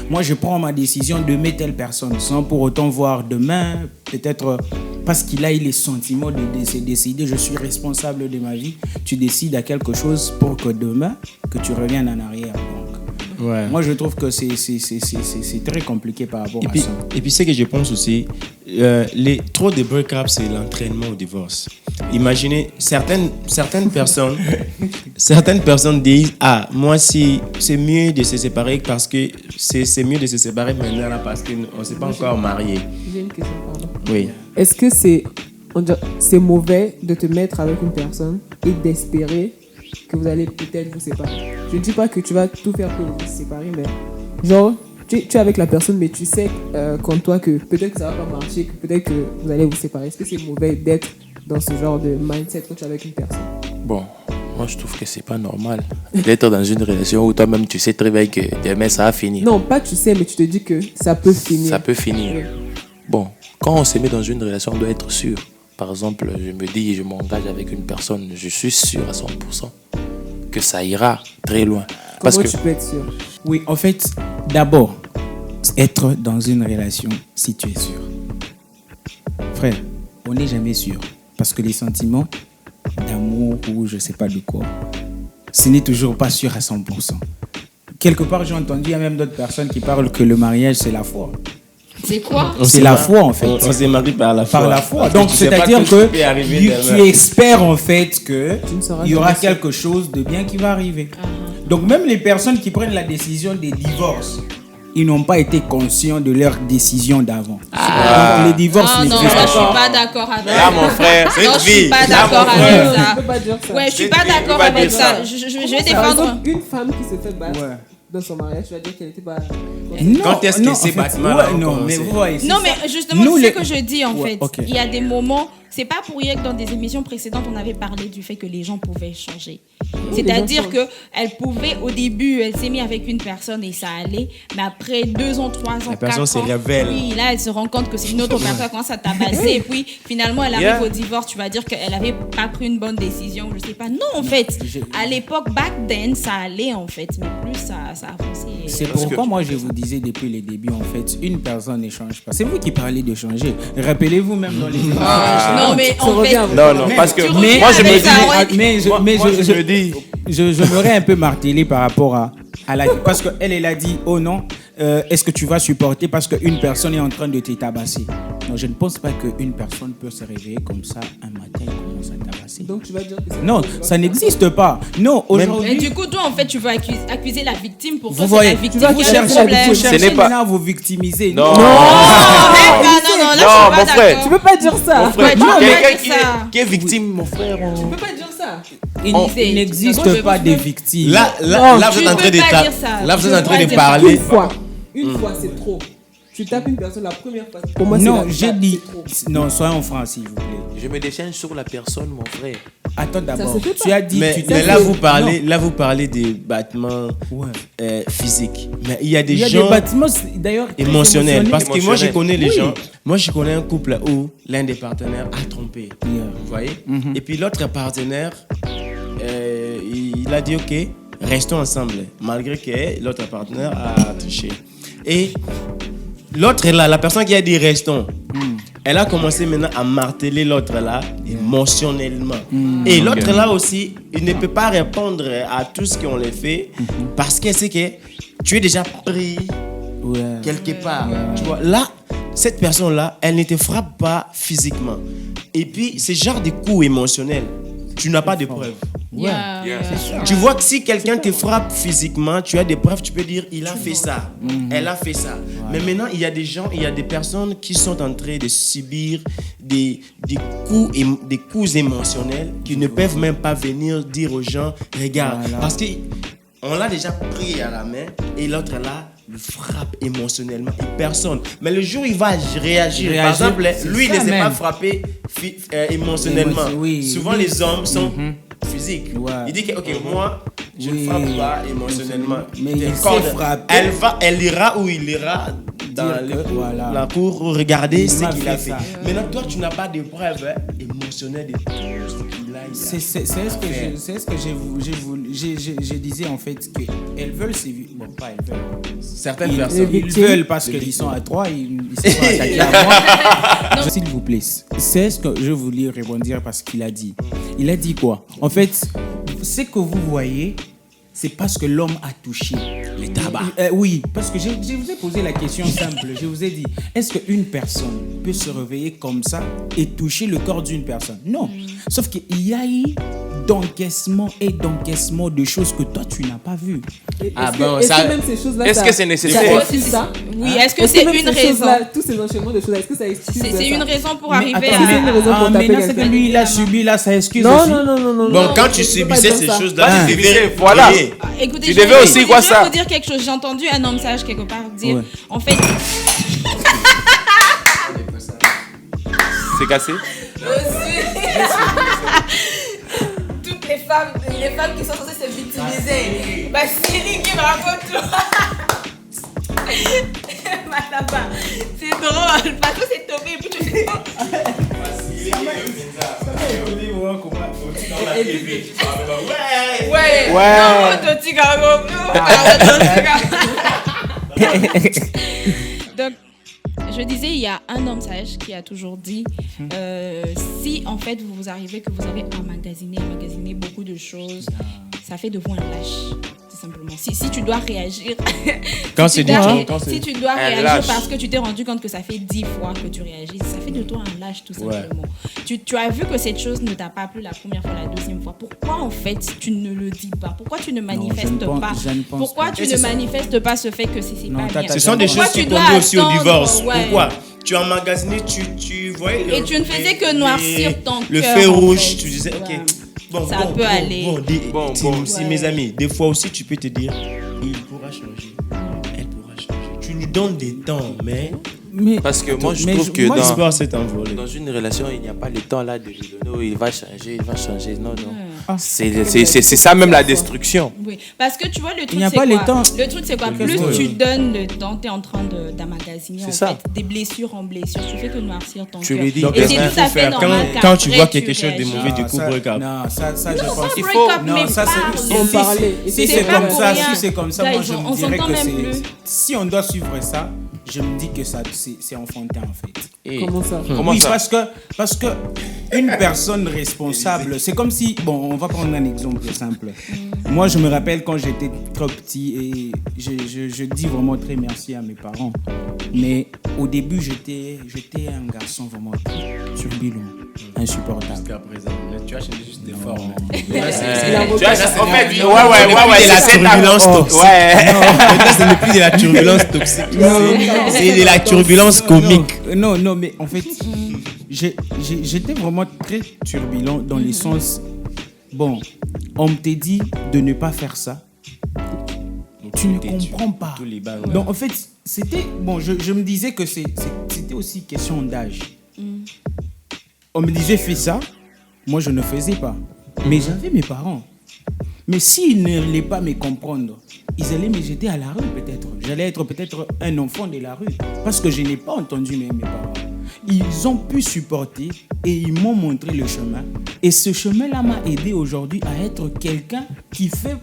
Moi, je prends ma décision d'aimer telle personne sans pour autant voir demain, peut-être parce qu'il a eu les sentiments de se décider, je suis responsable de ma vie. Tu décides à quelque chose pour que demain, que tu reviennes en arrière. Donc, moi, je trouve que c'est très compliqué par rapport à ça.
Et puis, ce que je pense aussi, trop de break-up, c'est l'entraînement au divorce. Imaginez, certaines personnes disent, moi, c'est mieux de se séparer parce que c'est mieux de se séparer maintenant là parce qu'on ne s'est pas encore marié.
J'ai une question, pardon.
Oui.
Est-ce que c'est mauvais de te mettre avec une personne et d'espérer que vous allez peut-être vous séparer? Je ne dis pas que tu vas tout faire pour vous séparer, mais genre, tu es avec la personne, mais tu sais comme toi que peut-être que ça va pas marcher, que peut-être que vous allez vous séparer. Est-ce que c'est mauvais d'être dans ce genre de mindset quand tu es avec une personne?
Moi je trouve que c'est pas normal d'être dans une relation où toi-même tu sais très bien que demain ça va finir.
Non, pas tu sais, mais tu te dis que ça peut finir.
Ça peut finir. Oui. Quand on se met dans une relation, on doit être sûr. Par exemple, je me dis, je m'engage avec une personne, je suis sûr à 100% que ça ira très loin.
Comment tu peux être sûr?
Oui, en fait, d'abord, être dans une relation si tu es sûr. Frère, on n'est jamais sûr. Parce que les sentiments d'amour ou je ne sais pas de quoi, ce n'est toujours pas sûr à 100%. Quelque part, j'ai entendu, il y a même d'autres personnes qui parlent que le mariage, c'est la foi.
C'est quoi?
C'est la foi, en fait.
On s'est marié par la foi.
Par la foi. Donc, c'est-à-dire que tu espères, en fait, qu'il y aura quelque chose de bien qui va arriver. Donc, même les personnes qui prennent la décision des divorces, ils n'ont pas été conscients de leur décision d'avant. Donc, les divorces n'existent pas.
Je suis pas d'accord avec ça.
Là, mon frère, c'est une vie.
Je suis pas d'accord avec ça.
Tu peux pas dire ça.
Ouais, je suis pas d'accord avec ça. Je vais défendre.
Une femme qui se fait battre dans son mariage, tu vas dire qu'elle n'était pas...
Non,
quand est-ce que ces battements-là
non, mais vous voyez,
non, mais justement, c'est ce que je dis en fait. Il y a des moments, c'est pas pour rien que dans des émissions précédentes, on avait parlé du fait que les gens pouvaient changer. C'est-à-dire qu'elle pouvait, au début, elle s'est mise avec une personne et ça allait, mais après 2 ans, 3 ans, 4 ans,
la personne se révèle.
oui, là, elle se rend compte que c'est une autre personne, elle commence à tabasser, et puis finalement, elle arrive au divorce, tu vas dire qu'elle avait pas pris une bonne décision, je sais pas. Non, en fait, à l'époque, back then, ça allait, en fait, mais plus ça avançait.
C'est pourquoi moi je vous disais depuis les débuts, en fait, une personne ne change pas. C'est vous qui parlez de changer. Rappelez-vous même dans les...
Non, mais en fait...
Non, parce que moi je me dis...
Je m'aurais un peu martelé par rapport à la... Parce qu'elle a dit, oh non, est-ce que tu vas supporter parce qu'une personne est en train de te tabasser? Non, je ne pense pas qu'une personne peut se réveiller comme ça un matin et commence à tabasser.
Donc tu vas dire que
non, ça n'existe pas. Non, aujourd'hui...
Et du coup, toi, en fait, tu veux accuser la victime pour
vous
toi,
voyez,
c'est la victime
vous
qui a le
cherchez,
problème.
vous cherchez
Ce n'est pas...
maintenant à vous victimiser.
Non.
Non, là, je suis pas
mon frère.
d'accord.
tu peux pas dire ça.
Mon frère,
Ouais, tu peux pas
quelqu'un
dire ça.
qui est victime, mon frère.
Tu peux pas dire ça.
Il n'existe pas de victimes.
Là, vous êtes en train de
Là,
vous êtes en train de
Une
parler.
fois. Une fois, c'est trop. Tu tapes une personne la première fois. Pour moi,
Non,
c'est
j'ai
c'est
dit...
trop.
Non, soyons francs, s'il vous plaît.
Je me déchaîne sur la personne, mon frère.
Attends d'abord.
se fait pas.
Tu as dit...
Mais là, vous parlez des battements physiques. Mais il y a des
Il y a
gens
des bâtiments, d'ailleurs, très
émotionnels. Parce que moi, je
Émotionnels.
connais les gens. Moi, je connais un couple où l'un des partenaires a trompé.
Yeah.
Vous voyez? Et puis l'autre partenaire, il a dit, OK, restons ensemble. Malgré que l'autre partenaire a triché. Et l'autre là, la personne qui a dit restons, elle a commencé maintenant à marteler l'autre là émotionnellement. Et l'autre là aussi, il ne peut pas répondre à tout ce qu'on lui fait parce qu'elle sait que tu es déjà pris quelque part. Tu vois, là, cette personne-là, elle ne te frappe pas physiquement. Et puis, ce genre de coups émotionnels, tu n'as pas de preuves.
Yeah.
Tu vois que si quelqu'un te frappe physiquement, tu as des preuves, tu peux dire il a fait ça, elle a fait ça. Mais maintenant, il y a des gens, il y a des personnes qui sont en train de subir des coups émotionnels qui ne peuvent même pas venir dire aux gens regarde. Parce qu'on l'a déjà pris à la main et l'autre là le frappe émotionnellement et personne. Mais le jour où il va réagir, par exemple, lui il ne s'est pas frappé émotionnellement. Souvent les hommes sont physiques. Il dit que ok, moi je ne frappe pas émotionnellement.
Mais il s'est frappé.
Elle ira où il ira dans la cour regarder ce qu'il a fait. Maintenant toi tu n'as pas de preuves émotionnelles de tout ce qu'il a.
C'est ce que je disais en fait qu'elles veulent bon pas elles veulent.
Certaines personnes
ils veulent parce qu'ils sont à 3, ils se sont attaqués à moi. S'il vous plaît, c'est ce que je voulais rebondir parce qu'il a dit. Il a dit quoi? En fait, ce que vous voyez, c'est parce que l'homme a touché
les tabacs.
Oui, parce que je vous ai posé la question simple. Je vous ai dit, est-ce qu'une personne peut se réveiller comme ça et toucher le corps d'une personne? Non. Sauf qu'il y a eu d'encaissement et d'encaissement de choses que toi, tu n'as pas vues.
Est-ce que c'est nécessaire?
Ça
Oui, est-ce que c'est une raison?
Tous ces enchaînements de choses, est-ce que ça excuse
C'est une raison pour
Mais
arriver
attends,
à...
mais là, c'est que lui, il a subi, là, ça excuse aussi.
Non.
Bon, quand tu subissais ces choses-là, tu devais
voilà.
prier.
Écoutez,
Tu
je vais
devais aussi quoi ça?
vous dire quelque chose. J'ai entendu un homme sage quelque part dire, en fait...
C'est cassé?
Toutes les femmes qui sont censées se victimiser. Bah, Siri qui me raconte tout. Mataba, c'est drôle. Parce que c'est tombé et puis tu fais quoi? Ouais. Non, Toti Gargo. Donc, je disais, il y a un homme sage qui a toujours dit si en fait vous arrivez que vous avez emmagasiné beaucoup de choses, ça fait de vous un lâche. Simplement. Si tu dois réagir, si tu dois réagir parce que tu t'es rendu compte que ça fait 10 fois que tu réagis, ça fait de toi un lâche tout simplement. Tu as vu que cette chose ne t'a pas plu la première fois, la deuxième fois. Pourquoi en fait tu ne le dis pas? Pourquoi tu ne manifestes pas? Pourquoi tu ne manifestes pas ce fait que c'est pas bien?
Ce sont des choses qui conduisent aussi au divorce. Pourquoi? Tu as emmagasiné, tu voyais
et tu ne faisais que noircir ton cœur.
Le feu rouge, tu disais ok.
Ça peut aller.
Si mes amis, des fois aussi tu peux te dire, il pourra changer, elle pourra changer. Tu lui donnes des temps, mais
Mais,
Parce que moi, je
mais
trouve que
moi,
L'histoire s'est envolée.
dans une relation, il n'y a pas le temps là de lui donner, oh, il va changer. Non, non.
Ah.
C'est ça même la destruction.
Oui, parce que tu vois, le truc,
Il n'y a
c'est
pas
quoi?
le temps.
Le truc, c'est quoi? Plus tu donnes le temps, tu es en train d'emmagasiner
C'est
en
ça.
fait, des blessures en blessures. Tu fais que noircir ton
Tu
cœur.
lui dis.
Donc,
Et
qu'est-ce
c'est
qu'il
tout à
faut
fait
faire
normal
quand tu vois
qu'après,
quelque chose de
réagis.
mauvais, du coup, break up.
Non, ça, je
Non,
pense.
pas
Il
break
faut.
up, mais
ça,
parle.
En parler.
Si
C'est
c'est
pas
comme
pour
ça,
rien.
si c'est comme ça,
Gars,
moi
ils
je
ont-
me
on
dirais
s'entend
que
même
c'est.
plus.
Si on doit suivre ça, je me dis que ça c'est enfantin en fait.
Comment ça?
Comment
Oui,
ça?
parce que une personne responsable, c'est comme si, bon, on va prendre un exemple simple. Moi, je me rappelle quand j'étais trop petit et je dis vraiment très merci à mes parents. Mais au début, j'étais un garçon vraiment turbulent, insupportable.
Jusqu'à présent, tu as changé juste des formes.
Il a
Tu vois,
repris-
en fait,
C'est la
c'est
turbulence toxique.
Ouais.
Maintenant, ce n'est plus de la turbulence toxique. C'est de la turbulence comique.
Non, mais en fait, j'étais vraiment très turbulent dans le sens. Bon, on te dit de ne pas faire ça. Tu ne comprends pas.
Tous les bancs.
Donc, en fait, c'était. Bon, je me disais que c'était aussi question d'âge. On me disait fais ça. Moi, je ne faisais pas. Mais j'avais mes parents. Mais s'ils n'allaient pas me comprendre, ils allaient me jeter à la rue peut-être. J'allais être peut-être un enfant de la rue. Parce que je n'ai pas entendu mes parents. Ils ont pu supporter et ils m'ont montré le chemin. Et ce chemin-là m'a aidé aujourd'hui à être quelqu'un qui fait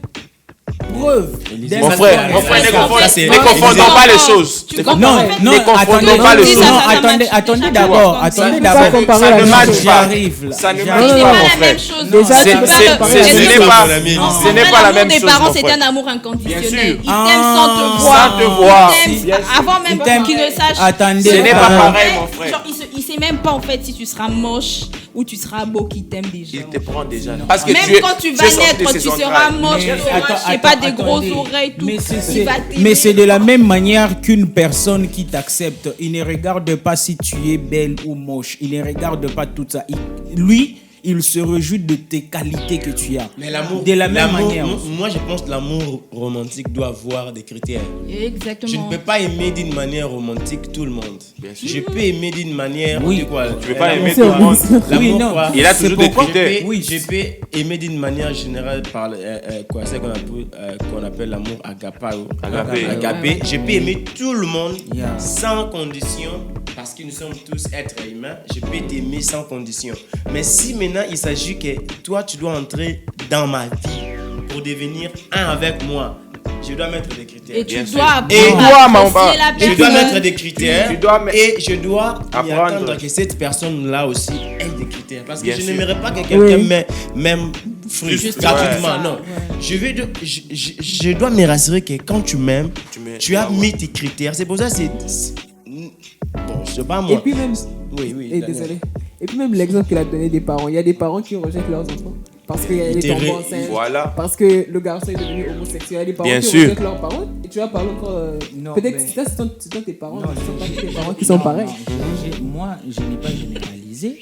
preuve.
Mon frère, ne confondons pas les choses.
Tu comprends,
Non,
en fait,
non,
ne confondons
attendez,
pas les
choses.
non,
Ça
attendez,
match.
attendez
Déjà,
d'abord,
tu
attendez
comprends.
d'abord.
Ça comparer
Ça
la
ne
même
matche
chose.
J'y
pas.
arrive là.
Ça ne
J'y
matche
arrive.
Ce n'est
pas,
pas
mon
la
frère.
même chose.
Déjà,
non.
tu
C'est
peux
pas
pas
le-
comparer
est-ce
la
que
même
tu-
chose.
En
Ce n'est
vrai,
pas la
l'amour
même
des
chose,
parents,
mon
c'est
frère.
un amour inconditionnel.
Bien sûr.
Ils t'aiment sans te
Ah,
voir.
sans te voir.
Ils t'aiment avant même
Ils t'aiment.
qu'ils ne sachent.
Attendez.
Ce n'est pas
Ah.
pareil, mon frère.
Genre, il sait même pas en fait si tu seras moche ou tu seras beau qui t'aime déjà.
Il te prend déjà. Parce que
Même quand tu vas
es sorti de
naître,
ses
tu seras
entrailles.
moche,
Mais
tu auras,
attends,
je sais pas,
attends,
des grosses
attendez.
oreilles, tout.
Mais
Il va t'aimer.
mais c'est de la même manière qu'une personne qui t'accepte. Il ne regarde pas si tu es belle ou moche. Il ne regarde pas tout ça. Lui, il se réjouit de tes qualités que tu as.
Mais l'amour,
de la même
l'amour,
manière.
moi je pense que l'amour romantique doit avoir des critères.
Exactement.
Je ne peux pas aimer d'une manière romantique tout le monde. Je peux aimer d'une manière.
Oui.
tu quoi,
Tu peux pas
l'amour
aimer
quoi,
tout le monde.
l'amour
Oui, non.
quoi.
Il a
C'est
toujours des
pourquoi-
critères.
Oui.
Je peux aimer d'une manière générale par quoi, c'est qu'on appelle l'amour agapao.
Agapé.
Agapé. Je peux aimer tout le monde
Yeah.
sans condition parce que nous sommes tous êtres humains. Je peux t'aimer sans condition. Mais si maintenant il s'agit que toi tu dois entrer dans ma vie pour devenir un avec moi, je dois mettre des critères.
Et tu
Bien
dois
sûr.
apprendre
Et
à
toi, mon
apprécier
bas,
la
Je dois
personne.
mettre des critères
Tu dois mettre-
et je dois m'y
Apprendre.
attendre que cette personne-là aussi ait des critères. Parce que
Bien
je
sûr.
n'aimerais pas que quelqu'un
Oui.
m'aime
Juste
gratuitement.
ça,
Non.
ouais.
Je dois me rassurer que quand tu m'aimes, tu as
Ouais,
mis tes critères. C'est pour ça que bon, je sais pas moi.
Et puis même,
Oui, oui.
et
Daniel.
désolé. Et puis même l'exemple qu'il a donné des parents. Il y a des parents qui rejettent leurs enfants parce qu'il est tombé enceinte.
Voilà.
Parce que le garçon est devenu homosexuel. Il y a des parents
Bien
qui
sûr.
rejettent leurs parents. Et tu vas parler encore.
Non,
Peut-être
mais-
que ça, c'est dans tes parents.
Non,
mais ce sont pas
je-
tous tes parents qui sont
non,
pareils.
non, moi, je n'ai pas généralisé.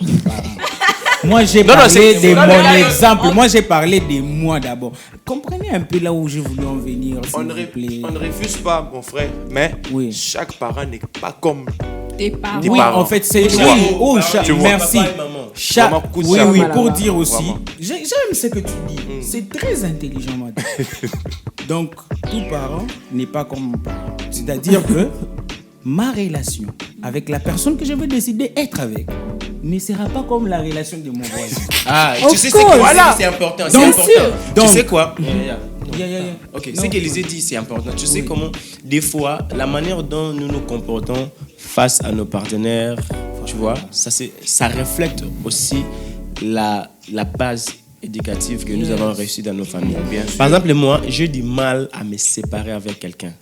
Moi, j'ai
Non, non,
parlé
c'est-
de
non,
mon
non,
exemple. Moi, j'ai parlé de moi d'abord. Comprenez un peu là où j'ai voulu en venir, s'il
On
vous
ne
plaît.
refuse pas, mon frère, mais
Oui.
chaque parent n'est pas comme.
Tes parents.
Tes
Oui,
parents.
en fait, c'est...
Tu
Oui,
vois.
oh,
Tu vois.
merci.
Papa et maman.
Vraiment coup de
Oui,
chapeau.
oui,
Voilà.
pour dire aussi...
Vraiment.
J'aime ce que tu dis. C'est très intelligent, madame. Donc, tout parent n'est pas comme mon parent. C'est-à-dire que ma relation avec la personne que je veux décider être avec ne sera pas comme la relation de mon voisin.
Ah,
Of
tu sais,
course.
voilà. C'est important. C'est
Donc,
important.
donc-
Tu sais quoi? Ok,
Non.
ce qu'Élisée dit, c'est important. Tu sais comment, des fois, la manière dont nous nous comportons face à nos partenaires, tu vois, ça reflète aussi la base éducative que nous avons reçue dans nos familles. Par exemple, moi, j'ai du mal à me séparer avec quelqu'un.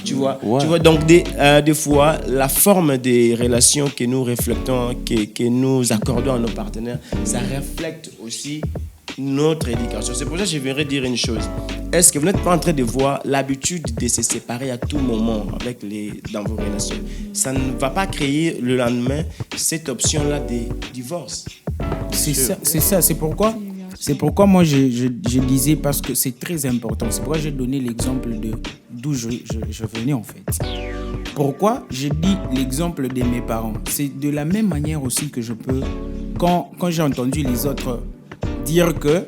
Tu vois,
Ouais.
tu vois, donc des fois, la forme des relations que nous reflétons, que nous accordons à nos partenaires, ça reflète aussi notre éducation. C'est pour ça que je voudrais dire une chose. Est-ce que vous n'êtes pas en train de voir l'habitude de se séparer à tout moment dans vos relations? Ça ne va pas créer le lendemain cette option-là de divorce.
C'est ça, c'est pourquoi moi je disais, parce que c'est très important. C'est pourquoi j'ai donné l'exemple de d'où je venais en fait. Pourquoi je dis l'exemple de mes parents? C'est de la même manière aussi que je peux, quand j'ai entendu les autres dire que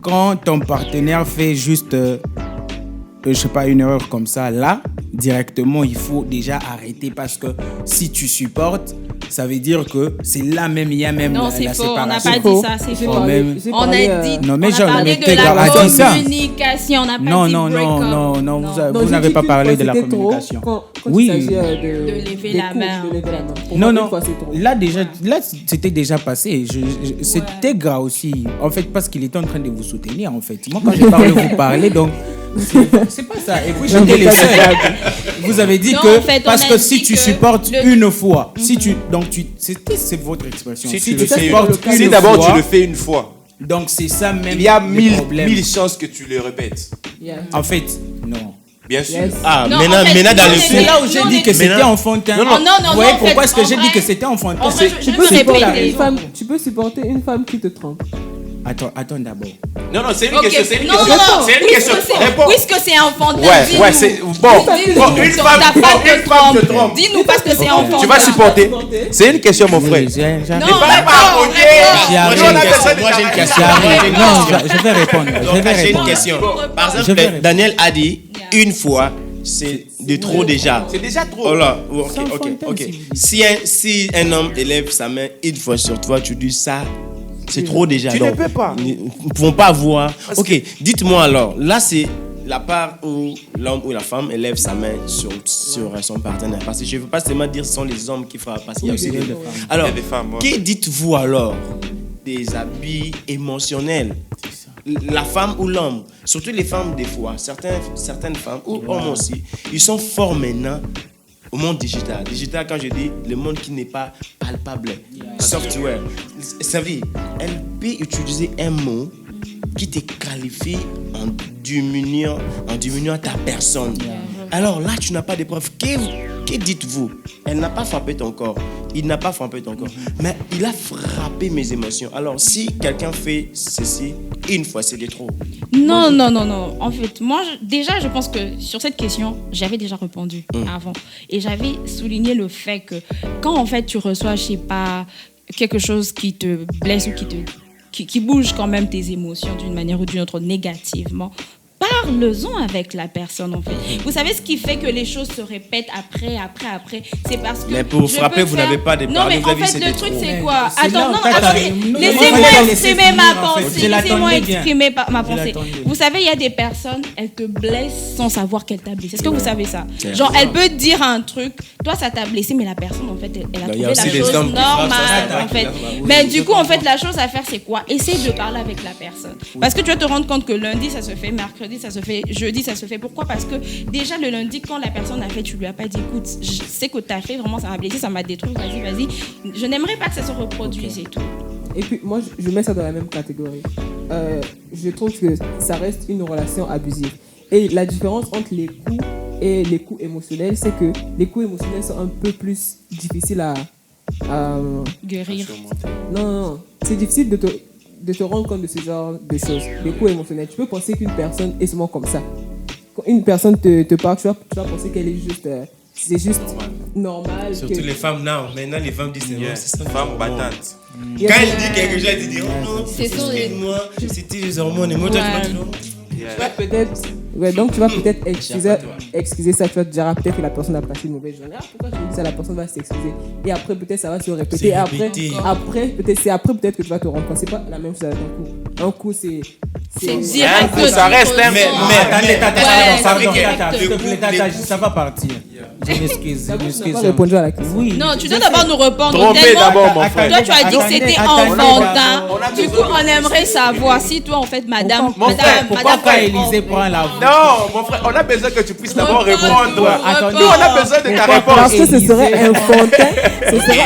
quand ton partenaire fait juste, je sais pas, une erreur comme ça, là, directement, il faut déjà arrêter parce que si tu supportes, ça veut dire que c'est là même, il y a même
Non,
la
c'est faux,
séparation.
on n'a pas dit ça, c'est
J'ai
faux.
parlé-
même.
j'ai
On
parlé,
a dit,
non, mais
on
je
a parlé
me
de
tais
la
à dire ça.
communication, on n'a pas
Non,
dit
non,
break
non,
up.
non, non,
Non.
Non,
vous
j'ai
n'avez
dit
pas
qu'une
parlé
fois,
de la
c'était trop
communication.
Quand
Oui.
il s'agit
De lever
des
la
coups,
main,
de lever la
en
main. Pour
Non,
moi,
non,
une fois, c'est trop.
là déjà, là c'était déjà passé. C'était gars aussi, en fait, parce qu'il était en train de vous soutenir, en fait. Moi, quand je parle, vous parlez, donc c'est pas ça. Et puis j'étais les seuls. Vous avez dit
Non,
que
en fait,
parce
on a
que
dit
si tu
que
supportes
le-
une fois, si tu donc tu c'est votre expression.
Si
Si
tu
tu
le fais
supportes
une-
si d'abord
fois,
tu le fais une fois,
donc c'est ça même.
il y a
le
1000
problème.
chances que tu le répètes.
Yeah.
En fait, non.
Bien sûr.
Yes.
Ah,
Non,
maintenant,
en fait,
maintenant dans
non,
le
mais
C'est
coup.
là où j'ai
Non,
dit
mais-
que c'était
Maintenant-
enfantin.
Non, non, non,
Vous voyez
en
pourquoi
fait,
est-ce que
en
j'ai dit
vrai-
que c'était enfantin?
En vrai, je
Tu
veux
peux supporter
répéter.
une femme, tu peux supporter une femme qui te trompe.
Attends d'abord.
Non, non, c'est une
Ok.
question. C'est une
Non,
question.
non, non.
C'est une question. Réponds.
Puisque c'est enfantin,
Ouais,
dis-nous.
ouais, c'est bon.
Dis-nous.
Bon, une femme,
T'as pas de
une femme te
trompe.
trompe.
Dis-nous parce que c'est enfantin.
Tu vas supporter. C'est une question, mon frère.
Non,
Pas
réponds,
raconter.
J'arrive.
Moi, j'ai une question. Moi, j'ai une question.
Non, je vais répondre.
Donc,
Je vais
j'ai une
répondre.
question. Par
Je vais
exemple,
répondre.
Daniel a dit une fois, c'est de trop déjà.
C'est déjà trop.
Oh là, ok,
C'est
ok,
enfantin,
ok.
si vous dites.
Si un homme élève sa main une fois sur toi, tu dis ça, c'est trop déjà.
Tu ne peux pas.
Nous ne pouvons pas voir. Ok, dites-moi alors, là c'est la part où l'homme ou la femme élève sa main sur son partenaire. Parce que je ne veux pas seulement dire que ce sont les hommes qui frappent, parce qu'il y a aussi des femmes. Alors,
Il y a des femmes, ouais.
que dites-vous alors des habits émotionnels? La femme ou l'homme, surtout les femmes des fois, certaines femmes ou hommes aussi, ils sont forts maintenant au monde digital. Digital, quand je dis le monde qui n'est pas palpable, software. Ça veut dire, elle peut utiliser un mot qui te qualifie en diminuant ta personne. Alors là, tu n'as pas de preuves. Que dites-vous? Elle n'a pas frappé ton corps. Il n'a pas frappé ton corps. Mais il a frappé mes émotions. Alors, si quelqu'un fait ceci une fois, c'est de trop.
Non, non, non, non. En fait, moi, déjà, je pense que sur cette question, j'avais déjà répondu avant. Et j'avais souligné le fait que quand, en fait, tu reçois, je sais pas, quelque chose qui te blesse ou qui bouge quand même tes émotions d'une manière ou d'une autre négativement, parle-en avec la personne, en fait. Vous savez ce qui fait que les choses se répètent après, c'est parce que...
Mais pour
je
frapper,
peux
vous
faire-
n'avez pas de
Non,
parole,
mais
vous
en
avez dit
fait, le
c'était
truc,
trop.
c'est quoi?
C'est là
Attends,
où
non,
t'as
attendez.
ta-
Laissez-moi
Moi, je laissais
exprimer
finir,
ma
en fait.
pensée.
Je
Laissez-moi
l'attendais bien.
exprimer ma
Je
pensée.
l'attendais.
Vous savez, il y a des personnes, elles te blessent sans savoir qu'elles t'a blessé. Est-ce que vous savez ça?
C'est
Genre,
vrai.
elle peut te dire un truc, toi, ça t'a blessé, mais la personne, en fait, elle a
Il y a
trouvé la
aussi des
chose
hommes qui frappent, ça,
normale,
ça,
en fait.
oui,
Mais
je
du coup, en fait, la chose à faire, c'est quoi? Essaye de parler avec la personne. Parce que tu vas te rendre compte que lundi, ça se fait, mercredi, ça se fait, jeudi, ça se fait. Pourquoi? Parce que déjà, le lundi, quand la personne a fait, tu lui as pas dit, écoute, je sais que tu as fait, vraiment, ça m'a blessé, ça m'a détruit, vas-y. Je n'aimerais pas que ça se reproduise et tout.
Et puis, moi, je mets ça dans la même catégorie. Je trouve que ça reste une relation abusive. Et la différence entre les coups et les coups émotionnels, c'est que les coups émotionnels sont un peu plus difficiles à...
Guérir.
Non. C'est difficile de te rendre compte de ce genre de choses. Les coups émotionnels. Tu peux penser qu'une personne est seulement comme ça. Quand une personne te parle, tu vas penser qu'elle est juste... c'est juste normal.
Surtout les femmes, non. Maintenant, les femmes disent c'est ça.
Femme battante.
Il y a
Quand
des-
elle dit quelque chose, elle dit oh non,
C'est sur les-
excuse-moi, c'était les hormones. Et moi, toi, tu vas
Ouais.
dire non.
tu vas peut-être... Ouais, donc tu vas peut-être excuser ça. Tu vas te dire, peut-être que la personne a passé une mauvaise journée. Pourquoi tu me dis ça? La personne va s'excuser. Et après, peut-être ça va se répéter.
C'est
Et après,
répété.
peut-être que tu vas te rendre compte. C'est pas la même chose avec un coup. Un coup, c'est...
C'est direct.
coup, ça reste un-
Mais-
Attendez,
Ouais,
pardon,
c'est
Tata,
direct.
s'il te plaît, Tata, ça va partir. Je m'excuse, je
Tu n'as
m'excuse.
pas répondu à la question.
Oui.
Non, tu dois d'abord nous répondre.
Trompé
Tellement-
d'abord, mon frère.
Toi, tu as dit que c'était enfantin.
On a
Du
besoin
coup, on aimerait savoir si toi, en fait, madame.
Mon frère,
Pourquoi pas Élisée prend la voix?
Non, mon frère, on a besoin que tu puisses d'abord répondre.
Attendez.
Nous, on a besoin de ta
Parce
réponse.
que ce serait enfantin. Ce serait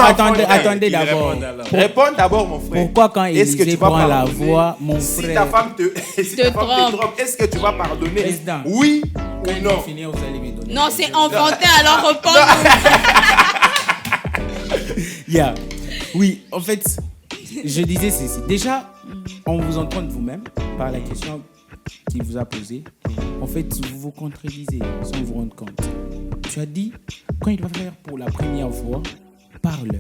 Attendez, attendez d'abord.
Réponds d'abord, mon frère.
Pourquoi quand
Est-ce que
Élisée
tu vas
prend la
pardonner
voix, mon
Si
frère?
ta femme te trompe, est-ce que tu vas pardonner?
Président.
Oui
Quand
ou
il
non?
va finir, vous allez me donner.
Non, c'est enfantin, alors reprends.
Yeah. Oui, en fait, je disais ceci. Déjà, on vous entend de vous-même par la question qu'il vous a posée. En fait, vous vous contredisez sans vous rendre compte. tu as dit, quand il va faire pour la première fois, parle.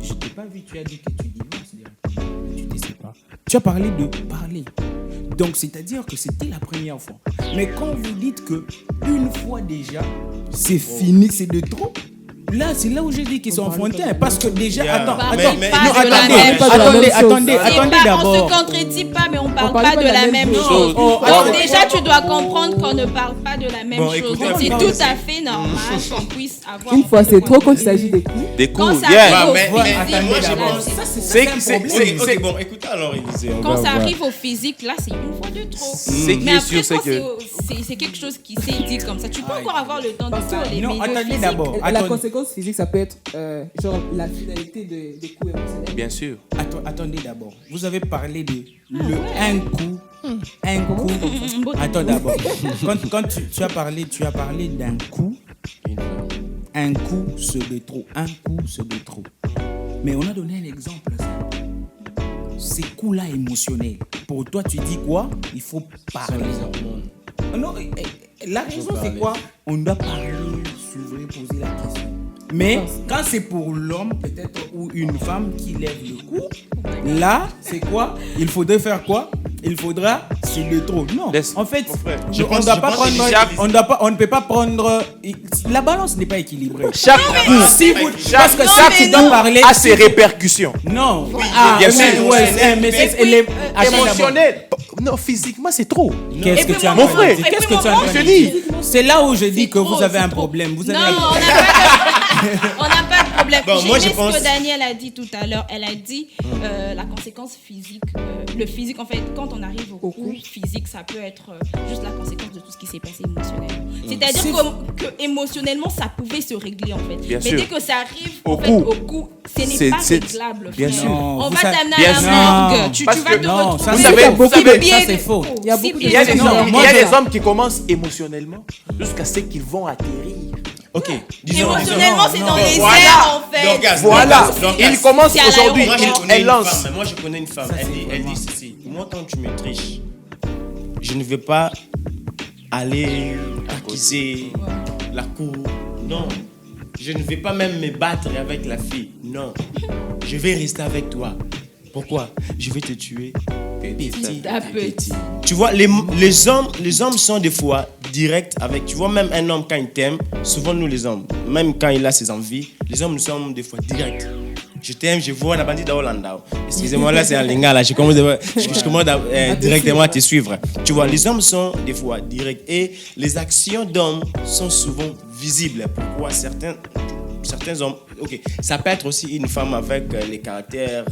Je t'ai pas vu, tu as dit que tu divorces directement. Tu te sépares. Tu as parlé de parler. Donc, c'est-à-dire que c'était la première fois. Mais quand vous dites que une fois déjà, c'est fini, c'est de trop. Là, c'est là où j'ai dit qu'ils sont enfantins. Parce que déjà, attends, attendez d'abord.
On se contredit pas, mais on parle pas de la même chose. Alors déjà, tu dois comprendre qu'on ne parle pas de la même chose. C'est tout à fait normal qu'on puisse avoir...
Une fois, c'est trop quand il s'agit des coups.
Des coups,
Quand ça
yeah.
arrive au
moi,
physique,
je
là,
pense-
c'est-
Ok, bon, écoutez alors, Élisée.
quand ça arrive au physique, là, c'est une fois de trop.
C'est qui
Mais
est
après,
sûr, c'est
quand
que...
c'est quelque chose qui s'est dit comme ça, tu peux encore avoir le temps de faire les
Non,
médias
attendez
physiques.
d'abord.
La
Attendez.
conséquence physique, ça peut être genre la finalité des coups émotionnels.
Bien sûr.
Attendez d'abord. Vous avez parlé de un coup. Attends d'abord. Quand tu as parlé d'un coup. Un coup, c'est de trop. Un coup, c'est de trop. Mais on a donné un exemple. Ça. Ces coups-là émotionnels. Pour toi, tu dis quoi? Il faut parler. Non, la raison, c'est quoi? On doit parler, s'ouvrir, poser la question. Mais quand c'est pour l'homme, peut-être, ou une femme qui lève le cou, là, c'est quoi? Il faudrait faire quoi? Il faudra, c'est de trop. Non,
Laisse-
en fait,
Je
on
pense-
doit
je
pas
pense
prendre,
que
on ne peut pas prendre. La balance n'est pas équilibrée.
Chaque coup,
Si vous, parce que ça, tu dois parler.
a ses répercussions.
Non,
bien sûr.
mais c'est les
Émotionnel. Non, physiquement, c'est trop.
Qu'est-ce que tu as
Mon frère,
Qu'est-ce que tu as
je dis.
C'est là où je dis que
trop,
vous avez
c'est
un
trop.
problème. Vous avez
Non, on n'a pas de problème.
Bon, moi,
J'ai
je
aimé
pense-
ce que Daniel a dit tout à l'heure. Elle a dit la conséquence physique. Le physique, en fait, quand on arrive au coup physique, ça peut être juste la conséquence de tout ce qui s'est passé émotionnellement. C'est-à-dire que émotionnellement, ça pouvait se régler, en fait.
Bien
Mais
sûr.
dès que ça arrive
Au
en fait,
coup.
au coup, ce
C'est-
n'est pas
c'est-
réglable.
bien
frère.
sûr.
Non,
On
vous
va
savez-
t'amener
bien
à la
sûr.
morgue. Tu
Parce
vas
que-
te
non,
retrouver.
ça,
Vous
c'est-
savez,
beaucoup
vous savez,
de-
ça c'est faux.
Il y a beaucoup
Si
de
bien
il y a des
sûr.
hommes,
moi,
il y a
je-
des hommes qui commencent émotionnellement jusqu'à ce qu'ils vont atterrir.
Ok, disons.
Émotionnellement, c'est dans les
Voilà.
airs, en fait.
Donc,
Voilà,
donc,
il commence
c'est à
aujourd'hui,
Moi, je
l'aéroport.
connais
elle
une
lance.
femme. Moi, je connais une femme. Elle dit ceci. Moi, quand tu me triches, je ne vais pas aller accuser la cour. Non. Je ne vais pas même me battre avec la fille. Non. Je vais rester avec toi. Pourquoi? Je vais te tuer petit
à petit.
Tu vois, les hommes sont des fois directs avec. Tu vois, même un homme, quand il t'aime, souvent nous les hommes, même quand il a ses envies, les hommes, nous sommes des fois directs. Je t'aime, je vois la bandit d'Hollanda. Excusez-moi, là, c'est un linga, là. Je commence directement à te suivre. Tu vois, les hommes sont des fois directs. Et les actions d'hommes sont souvent visibles. Pourquoi certains hommes, ok, ça peut être aussi une femme avec les caractères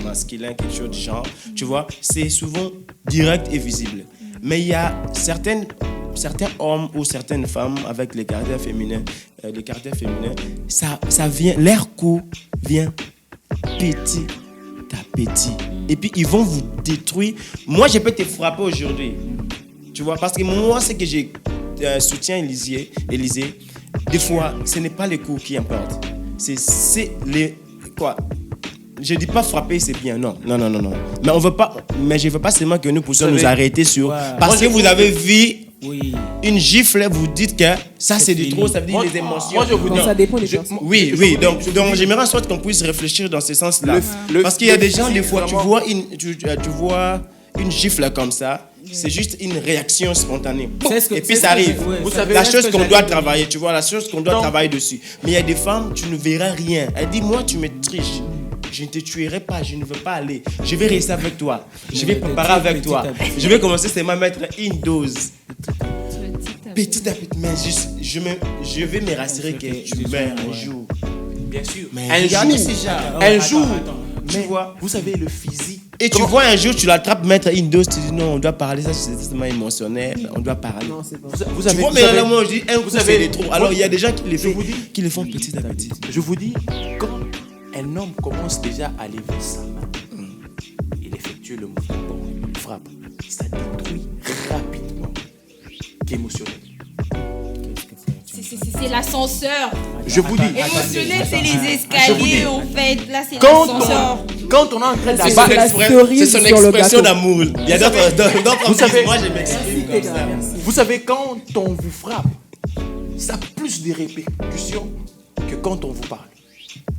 masculins, quelque chose du genre, tu vois, c'est souvent direct et visible. Mais il y a certains hommes ou certaines femmes avec les caractères féminins, ça vient, leur coup vient petit à petit. Et puis ils vont vous détruire. Moi, je peux te frapper aujourd'hui, tu vois, parce que moi, c'est que je soutiens Élisée. Des fois, ce n'est pas les coups qui importent. C'est les... Quoi? Je dis pas frapper, c'est bien. Non. Mais on veut pas... Mais je veux pas seulement que nous puissions nous arrêter sur...
Ouais.
Parce que vous avez vu
Oui.
une gifle, vous dites que ça, c'est du
fini.
trop, ça veut dire
Moi,
les émotions.
moi, je vous
Donc,
Non.
ça dépend des personnes.
Oui. Donc j'aimerais soit qu'on puisse réfléchir dans ce sens-là. Parce qu'il y a des gens, des fois, tu vois une gifle comme ça, c'est juste une réaction spontanée.
C'est ce que-
Et puis
c'est
ça
ce que
arrive.
je- ouais,
Vous
ça-
savez,
c'est
la
ce
chose
que
qu'on
j'allais
doit
dire.
travailler, tu vois, la chose qu'on doit travailler dessus. Mais il y a des femmes, tu ne verras rien. Elle dit, moi, tu me triches. Je ne te tuerai pas, je ne veux pas aller. Je vais rester avec toi. Je vais préparer avec toi.
Petit à petit.
Je vais commencer seulement à mettre une dose. Petit à petit, mais je vais me rassurer que tu meurs un jour.
Bien sûr.
Mais
Un
regardez
jour,
ces gens.
un jour,
Tu vois.
vous savez, le physique.
Et tu vois un jour, tu l'attrapes, mettre une dose, tu dis non, on doit parler, ça c'est tellement émotionnel, on doit parler.
Non, c'est pas.
Vous
Tu
avez,
vois,
vous
mais
savez-
là, moi je dis un coup,
vous
c'est
savez-
des trop. Alors il y a des gens qui
Je vous dis-
qui le font petit à petit.
Je vous dis, quand un homme commence déjà à lever sa main, il effectue le mouvement, bon, il frappe, ça détruit rapidement qu'émotionnel.
C'est l'ascenseur.
Je vous dis,
Émotionnel, c'est les
Je vous dis.
escaliers, en fait. Là, c'est
quand
l'ascenseur.
on est en train
C'est
d'abattre,
la
son
cerise
c'est son
sur le
expression
gâteau.
d'amour. Il y a d'autres
Vous savez-
moi je m'exprime comme ça.
vous savez, quand on vous frappe, ça a plus de répercussions que quand on vous parle.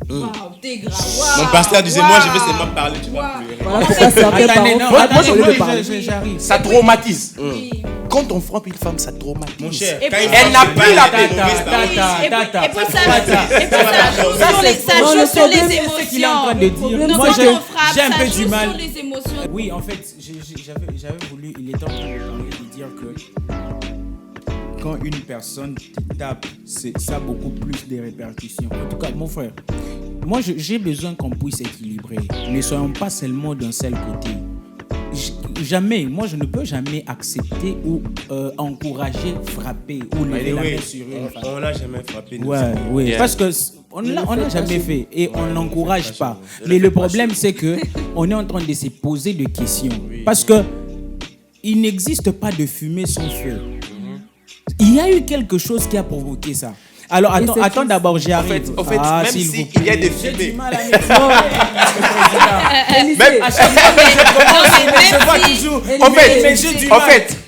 Waouh, t'es grave.
Mon pasteur disait, moi je vais seulement parler, tu vas pleurer.
Voilà pourquoi certains
Attendez, non,
parents
attendez,
veulent
non,
parler.
j'arrive.
Ça traumatise.
Oui.
Quand on frappe une femme, ça traumatise.
Mon cher,
Et
quand
puis-
une
Elle
femme
n'a
se
plus
bat,
la
elle est
paix.
mauvaise parole.
Et puis ça joue sur les émotions.
C'est ce qu'il est en train de dire.
Donc
Moi,
quand
j'ai
on frappe,
j'ai un
ça
peu
joue
du mal.
sur les émotions.
Oui, en fait, j'avais voulu, il était en train de parler, de dire que quand une personne te tape, ça a beaucoup plus de répercussions. En tout cas, mon frère, moi, j'ai besoin qu'on puisse équilibrer. Ne soyons pas seulement d'un seul côté. Jamais, moi, je ne peux jamais accepter ou encourager, frapper ou lever la main sur une femme.
On l'a jamais frappé. nous.
Oui,
Yeah.
parce que on l'a jamais fait et on n'encourage pas. Mais le problème, c'est que on est en train de se poser des questions. Parce que il n'existe pas de fumée sans feu. Il y a eu quelque chose qui a provoqué ça. Alors attends d'abord, j'y arrive.
En fait, même
s'il
si
vous plaît.
il y a des
J'ai
fumées.
du mal à m'exprimer, le président.
Même-
À chaque fois que je commence, je vois
Merci.
toujours.
En
mais j'ai du
fait,
mal.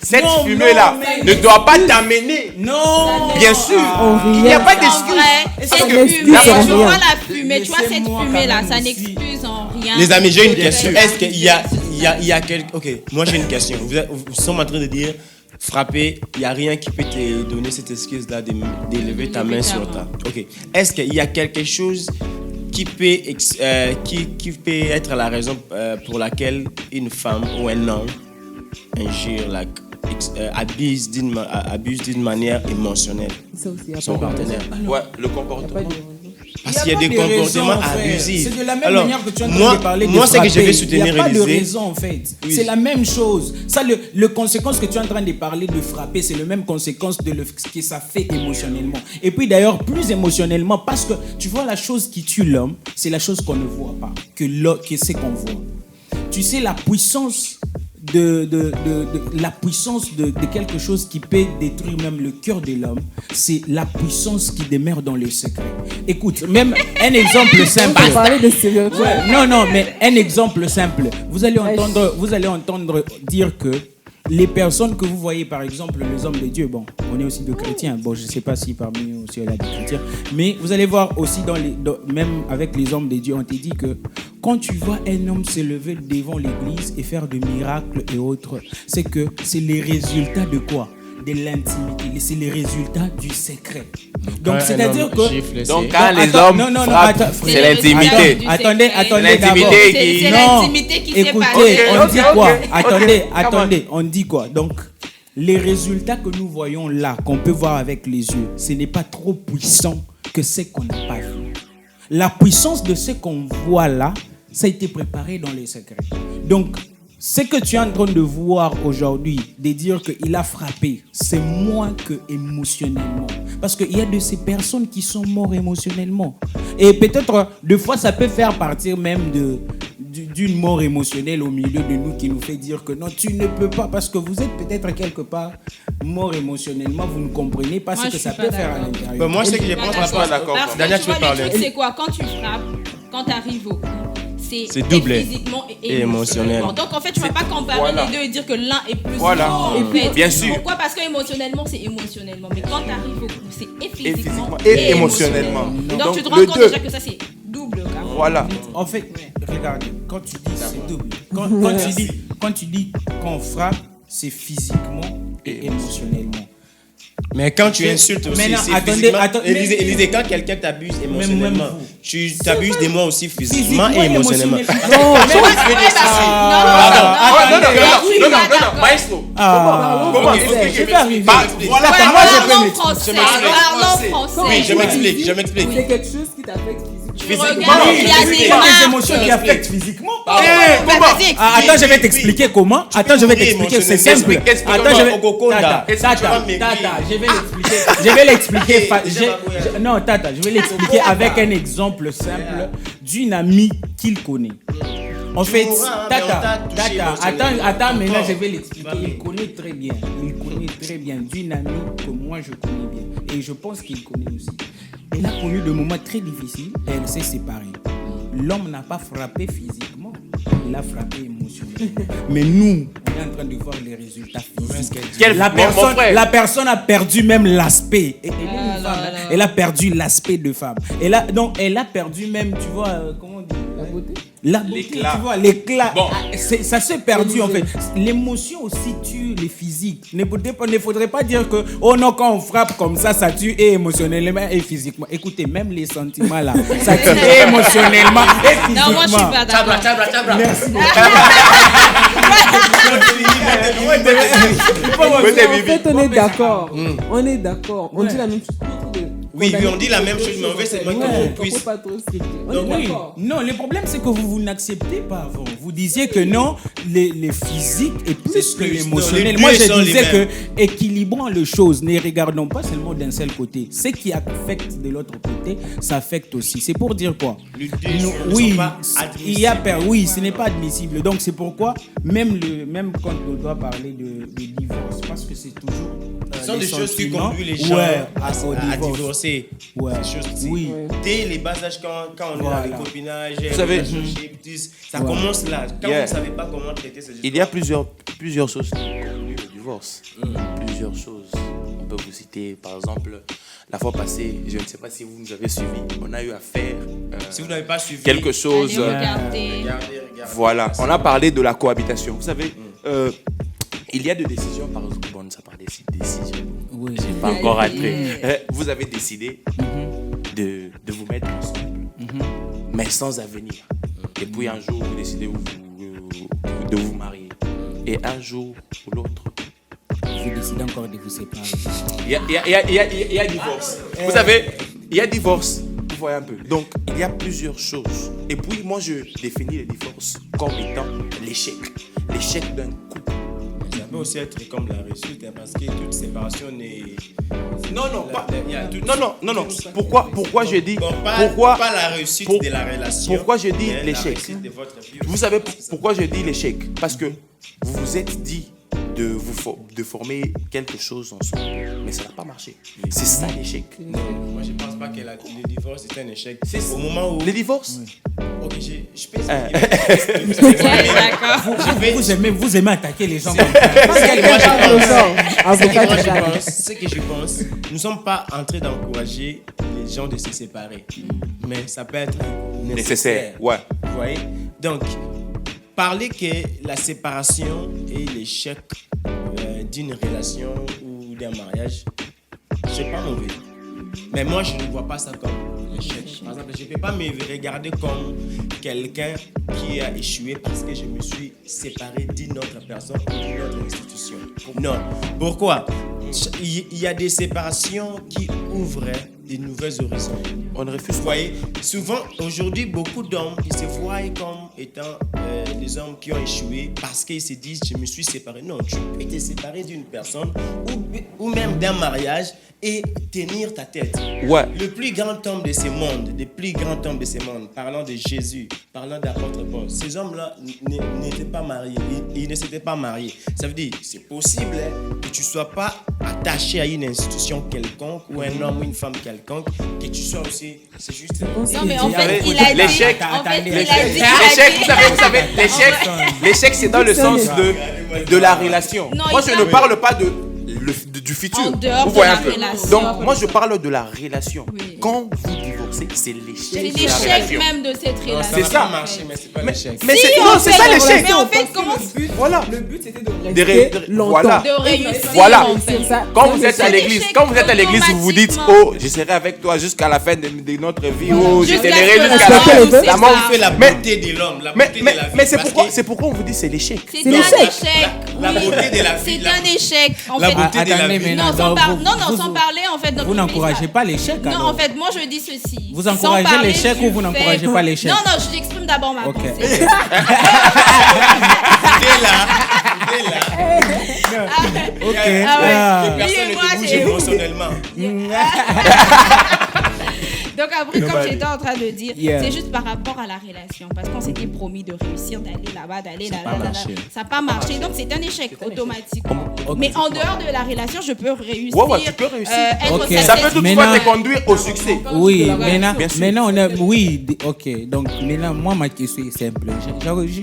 cette
Non,
fumée-là
non, mais-
ne doit pas t'amener.
Non.
Bien sûr,
On
il n'y a
riait.
pas
En
d'excuse.
vrai, cette
que
fumée,
la
tu
fumée-
vois la fumée, tu vois cette
Laissez-moi
fumée-là,
quand
ça
même aussi.
n'excuse en rien.
Les amis, j'ai une
de
question.
faire
Est-ce qu'il y a,
accuser
il y a quelque... Ok, moi j'ai une question. Vous sommes en train de dire, frapper, il n'y a rien qui peut te donner cette excuse-là d'élever ta main sur ta... Ok. Est-ce qu'il y a quelque chose qui peut, qui peut être la raison pour laquelle une femme ou un homme injure, abuse d'une manière émotionnelle
Ça aussi, il y a
son
pas de
partenaire?
Ouais, le
Il y a
comportement.
pas de raison.
Parce qu'il y a des
pas de raison,
comportements
frère.
abusifs.
C'est de la même
Alors,
manière que tu es en train
moi-
de parler de
moi, c'est que je
frapper.
vais soutenir
Il n'y a pas de
Élysée.
raison, en fait.
Oui.
C'est la même chose. Ça, le conséquence que tu es en train de parler de frapper, c'est le même conséquence de ce que ça fait émotionnellement. Et puis d'ailleurs, plus émotionnellement, parce que tu vois, la chose qui tue l'homme, c'est la chose qu'on ne voit pas, que c'est qu'on voit. Tu sais, la puissance la puissance de quelque chose qui peut détruire même le cœur de l'homme, c'est la puissance qui demeure dans le secret. Écoute, même un exemple simple.
On peut parler de sérieux.
Ouais, non, mais un exemple simple. Vous allez entendre dire que les personnes que vous voyez, par exemple, les hommes de Dieu, bon, on est aussi de chrétiens. Bon, je ne sais pas si parmi nous aussi il y a des chrétiens, mais vous allez voir aussi même avec les hommes de Dieu, on te dit que quand tu vois un homme se lever devant l'église et faire des miracles et autres, c'est que c'est les résultats de quoi? De l'intimité, c'est les résultats du secret. Donc, c'est-à-dire que...
Donc, quand
Non,
les
attends,
hommes
non,
frappent,
attends,
c'est
frère.
l'intimité.
Attendez
L'intimité
d'abord.
qui-
C'est
Non.
l'intimité qui s'est
Écoutez,
passée.
on
Ok,
dit
ok,
quoi?
ok.
Attendez, on dit quoi? Donc, les résultats que nous voyons là, qu'on peut voir avec les yeux, ce n'est pas trop puissant que ce qu'on n'a pas vu. La puissance de ce qu'on voit là, ça a été préparé dans les secrets. Donc, ce que tu es en train de voir aujourd'hui, de dire qu'il a frappé, c'est moins que émotionnellement. Parce qu'il y a de ces personnes qui sont mortes émotionnellement. Et peut-être, des fois, ça peut faire partir même d'une mort émotionnelle au milieu de nous qui nous fait dire que non, tu ne peux pas, parce que vous êtes peut-être quelque part mort émotionnellement, vous ne comprenez pas
Moi,
ce
je
que ça
suis
peut
pas
faire à
d'accord.
l'intérieur.
Moi, je sais que je pense
Pas
pas
d'accord.
Parce que
Daniel,
tu
tu peux
vois,
parler.
le truc, c'est quoi? Quand tu frappes, quand tu arrives au coup, c'est
doublé.
physiquement
Et
et
émotionnel.
émotionnellement. Donc en fait, tu ne vas pas comparer
Voilà.
les deux et dire que l'un est plus
Voilà.
fort, en fait.
Bien sûr.
Pourquoi? Parce que émotionnellement, c'est émotionnellement. Mais quand tu arrives au coup, c'est et physiquement
et émotionnellement.
Donc tu te
Donc,
rends
le
compte
deux.
déjà que ça, c'est double. Carrément.
Voilà.
En fait, regarde, quand tu dis c'est double, quand tu dis qu'on frappe, c'est physiquement et émotionnellement.
Mais quand tu insultes aussi,
Maintenant,
c'est
attendez,
physiquement.
attendez,
Élisée, quand quelqu'un t'abuse émotionnellement,
même vous.
tu t'abuses de moi aussi physiquement
Physiquement
et émotionnellement.
émotionnellement.
Ouais,
Non, maestro.
Comment
Expliquez.
Je vais arriver.
Voilà,
Ouais,
moi, je peux
parlons
m'expliquer.
français.
m'explique.
Parlons français.
Oui, je m'explique.
C'est quelque chose qui t'affecte physiquement.
Tu
Physiquement.
regardes, il y a
C'est
des
pas
marques.
les émotions qui affectent physiquement.
Vas-y,
Attends, je vais t'expliquer comment. Attends, je vais t'expliquer. C'est simple.
Explique-moi.
Attends, je vais.
Ogokonda.
Tata, je vais l'expliquer. Je vais l'expliquer. Non, Tata, je vais l'expliquer avec un exemple simple d'une amie qu'il connaît. En fait, Tata, attends, maintenant je vais l'expliquer. Il connaît très bien. Il connaît très bien d'une amie que moi je connais bien. Et je pense qu'il connaît aussi. Elle a connu des moments très difficiles et elle s'est séparée. L'homme n'a pas frappé physiquement. il a frappé émotionnellement. Mais nous, on est en train de voir les résultats physiques.
Mon frère.
La personne a perdu même l'aspect. Elle est une femme, hein. Elle a perdu l'aspect de femme. Elle a perdu même, tu vois, comment on dit, la beauté,
L'éclat.
tu vois, l'éclat.
Bon.
Ça s'est perdu en fait. L'émotion aussi tue les physiques. Ne faudrait pas dire que, oh non, quand on frappe comme ça tue et émotionnellement et physiquement. Écoutez, même les sentiments là, ça tue et émotionnellement et physiquement.
Non, moi je suis pas d'accord.
Merci beaucoup.
En fait, on est d'accord. On est d'accord. On dit la même chose.
Oui, on dit la même chose, mais en fait, c'est moi qu'on puisse.
Pas trop strict. On
Donc,
est
oui.
d'accord.
Non, le problème c'est que vous n'acceptez pas avant. Vous disiez que non, les physiques est plus
C'est
que
plus.
l'émotionnel.
Non,
Moi
les deux
je
sont
disais
les
que équilibrons les choses, ne regardons pas seulement d'un seul côté. Ce qui affecte de l'autre côté, ça affecte aussi. C'est pour dire quoi?
Les deux
Nous-
ne
oui,
sont pas
il y a
admissibles.
oui, ce n'est pas admissible. Donc c'est pourquoi même quand on doit parler de divorce, parce que c'est toujours
Ce sont
les
des choses qui
sentiments,
conduisent les gens
ouais,
à
au
divorcer.
Ouais.
Ces choses-ci.
Oui.
Dès les bas âges, quand on est
Voilà.
dans le copinage,
Vous savez-
ça commence là. Quand
Yeah.
vous ne savez pas comment traiter ces
Il y a plusieurs choses qui conduisent le divorce. Plusieurs choses. On peut vous citer, par exemple, la fois passée, je ne sais pas si vous nous avez suivis, on a eu à faire
Si vous n'avez pas suivi,
quelque chose.
Allez, regardez.
regardez.
Voilà, on a parlé de la cohabitation. Vous savez, il y a des décisions, par exemple, bon, ça parle des décisions.
Oui.
J'ai pas encore rentré. Vous avez décidé de vous mettre ensemble, mais sans avenir. Et puis un jour, vous décidez de vous marier. Et un jour ou l'autre,
Vous décidez encore de vous séparer.
il y a divorce. Vous savez, il y a divorce. Vous voyez un peu. Donc, il y a plusieurs choses. Et puis, moi, je définis le divorce comme étant l'échec. L'échec d'un couple.
Ça peut aussi être comme la réussite, hein, parce que toute séparation n'est.
Non, pas.
Il y a toute-
Non. Pourquoi je dis.
Bon,
Pourquoi
pas la réussite
pour-
de la relation.
pourquoi je dis
mais
l'échec?
La réussite de votre vie.
Vous savez pourquoi je dis l'échec? Parce que vous vous êtes dit de former quelque chose ensemble, mais ça n'a pas marché. C'est ça l'échec.
Non, moi je pense pas que le divorce est un échec. C'est au moment où.
Les divorces?
Ok, je peux expliquer.
Ouais, d'accord.
Vous aimez attaquer les gens.
C'est que moi,
Avocat,
je pense, ce que je pense, nous ne sommes pas en train d'encourager les gens de se séparer, mais ça peut être nécessaire.
Ouais.
Vous voyez? Donc, parler que la séparation est l'échec d'une relation ou d'un mariage, c'est pas mauvais. Mais moi, je ne vois pas ça comme l'échec. Par exemple, je ne peux pas me regarder comme quelqu'un qui a échoué parce que je me suis séparé d'une autre personne ou d'une autre institution. Non. Pourquoi? Il y a des séparations qui ouvrent de nouveaux horizons.
On ne refuse
Vous
pas.
voyez, souvent, aujourd'hui, beaucoup d'hommes, ils se voient comme étant des hommes qui ont échoué parce qu'ils se disent, je me suis séparé. Non, tu peux te séparer d'une personne ou même d'un mariage et tenir ta tête.
Ouais.
Le plus grand homme de ce monde, parlant de Jésus, parlant d'apôtre Paul, ces hommes-là n'étaient pas mariés. Ils ne s'étaient pas mariés. Ça veut dire, c'est possible que tu ne sois pas attaché à une institution quelconque ou un homme ou une femme quelconque, que tu sois aussi. C'est juste.
Non, mais en
Il y avait
fait, il a dit.
l'échec.
En fait, il a
L'échec.
dit.
L'échec, vous savez, l'échec, c'est dans le sens de la relation.
Non,
Moi,
il
je ne
parle-
parle pas du futur.
En dehors
Vous
de
voyez
la
un peu.
relation.
Donc, moi, je parle de la relation.
Oui.
Quand vous divorcez, c'est
C'est
l'échec de la
l'échec
relation.
même de cette relation.
C'est
va
ça.
pas marcher, mais c'est pas l'échec.
Mais
Si,
c'est
en
non, c'est
fait,
ça l'échec.
Mais en fait, comment
Voilà.
Le but c'était de
Des
rester
ré-
longtemps.
voilà.
de réussir
Voilà.
en fait.
Quand vous êtes à l'église, vous vous dites,
automatiquement.
oh, je serai avec toi jusqu'à la fin de notre vie.
Voilà.
Oh, je
Jusqu'à
t'aimerai
ce que
jusqu'à
la
la
mort
fin.
nous
La
sépare.
mort
On fait la
Mais-
beauté de l'homme, la
Mais,
beauté de
mais,
la vie.
mais c'est
parce
pourquoi,
que
c'est pourquoi on vous dit c'est l'échec.
C'est
C'est
un
l'échec.
échec.
La
oui.
beauté de la vie,
C'est
la-
un échec. En
la
fait,
beauté de la
Attendez,
vie.
mais
non, sans parler en fait.
Vous n'encouragez pas l'échec.
Non,
alors.
en fait, moi je dis ceci.
Vous
Sans
encouragez
parler
l'échec
du
ou vous n'encouragez
fait-
pas l'échec?
Non, je t'exprime d'abord ma
Ok.
pensée.
Dès là,
Ok.
Ah ouais.
Ah.
personne
Oui,
ne
moi,
te bouge
c'est-
émotionnellement.
Donc après, comme j'étais en train de dire,
Yeah.
c'est juste par rapport à la relation. Parce qu'on s'était promis de réussir, d'aller là-bas, d'aller là,
a pas marché.
ça n'a pas marché. Donc c'est un échec automatiquement.
Ok.
Mais en dehors de la relation, je peux réussir.
Ouais, tu peux réussir.
Être
Ok.
satisfait.
Ça peut toutefois
Maintenant-
te conduire au succès.
Oui,
Ouais,
maintenant,
bien sûr.
maintenant on a, oui, ok. Donc maintenant, moi ma question est simple.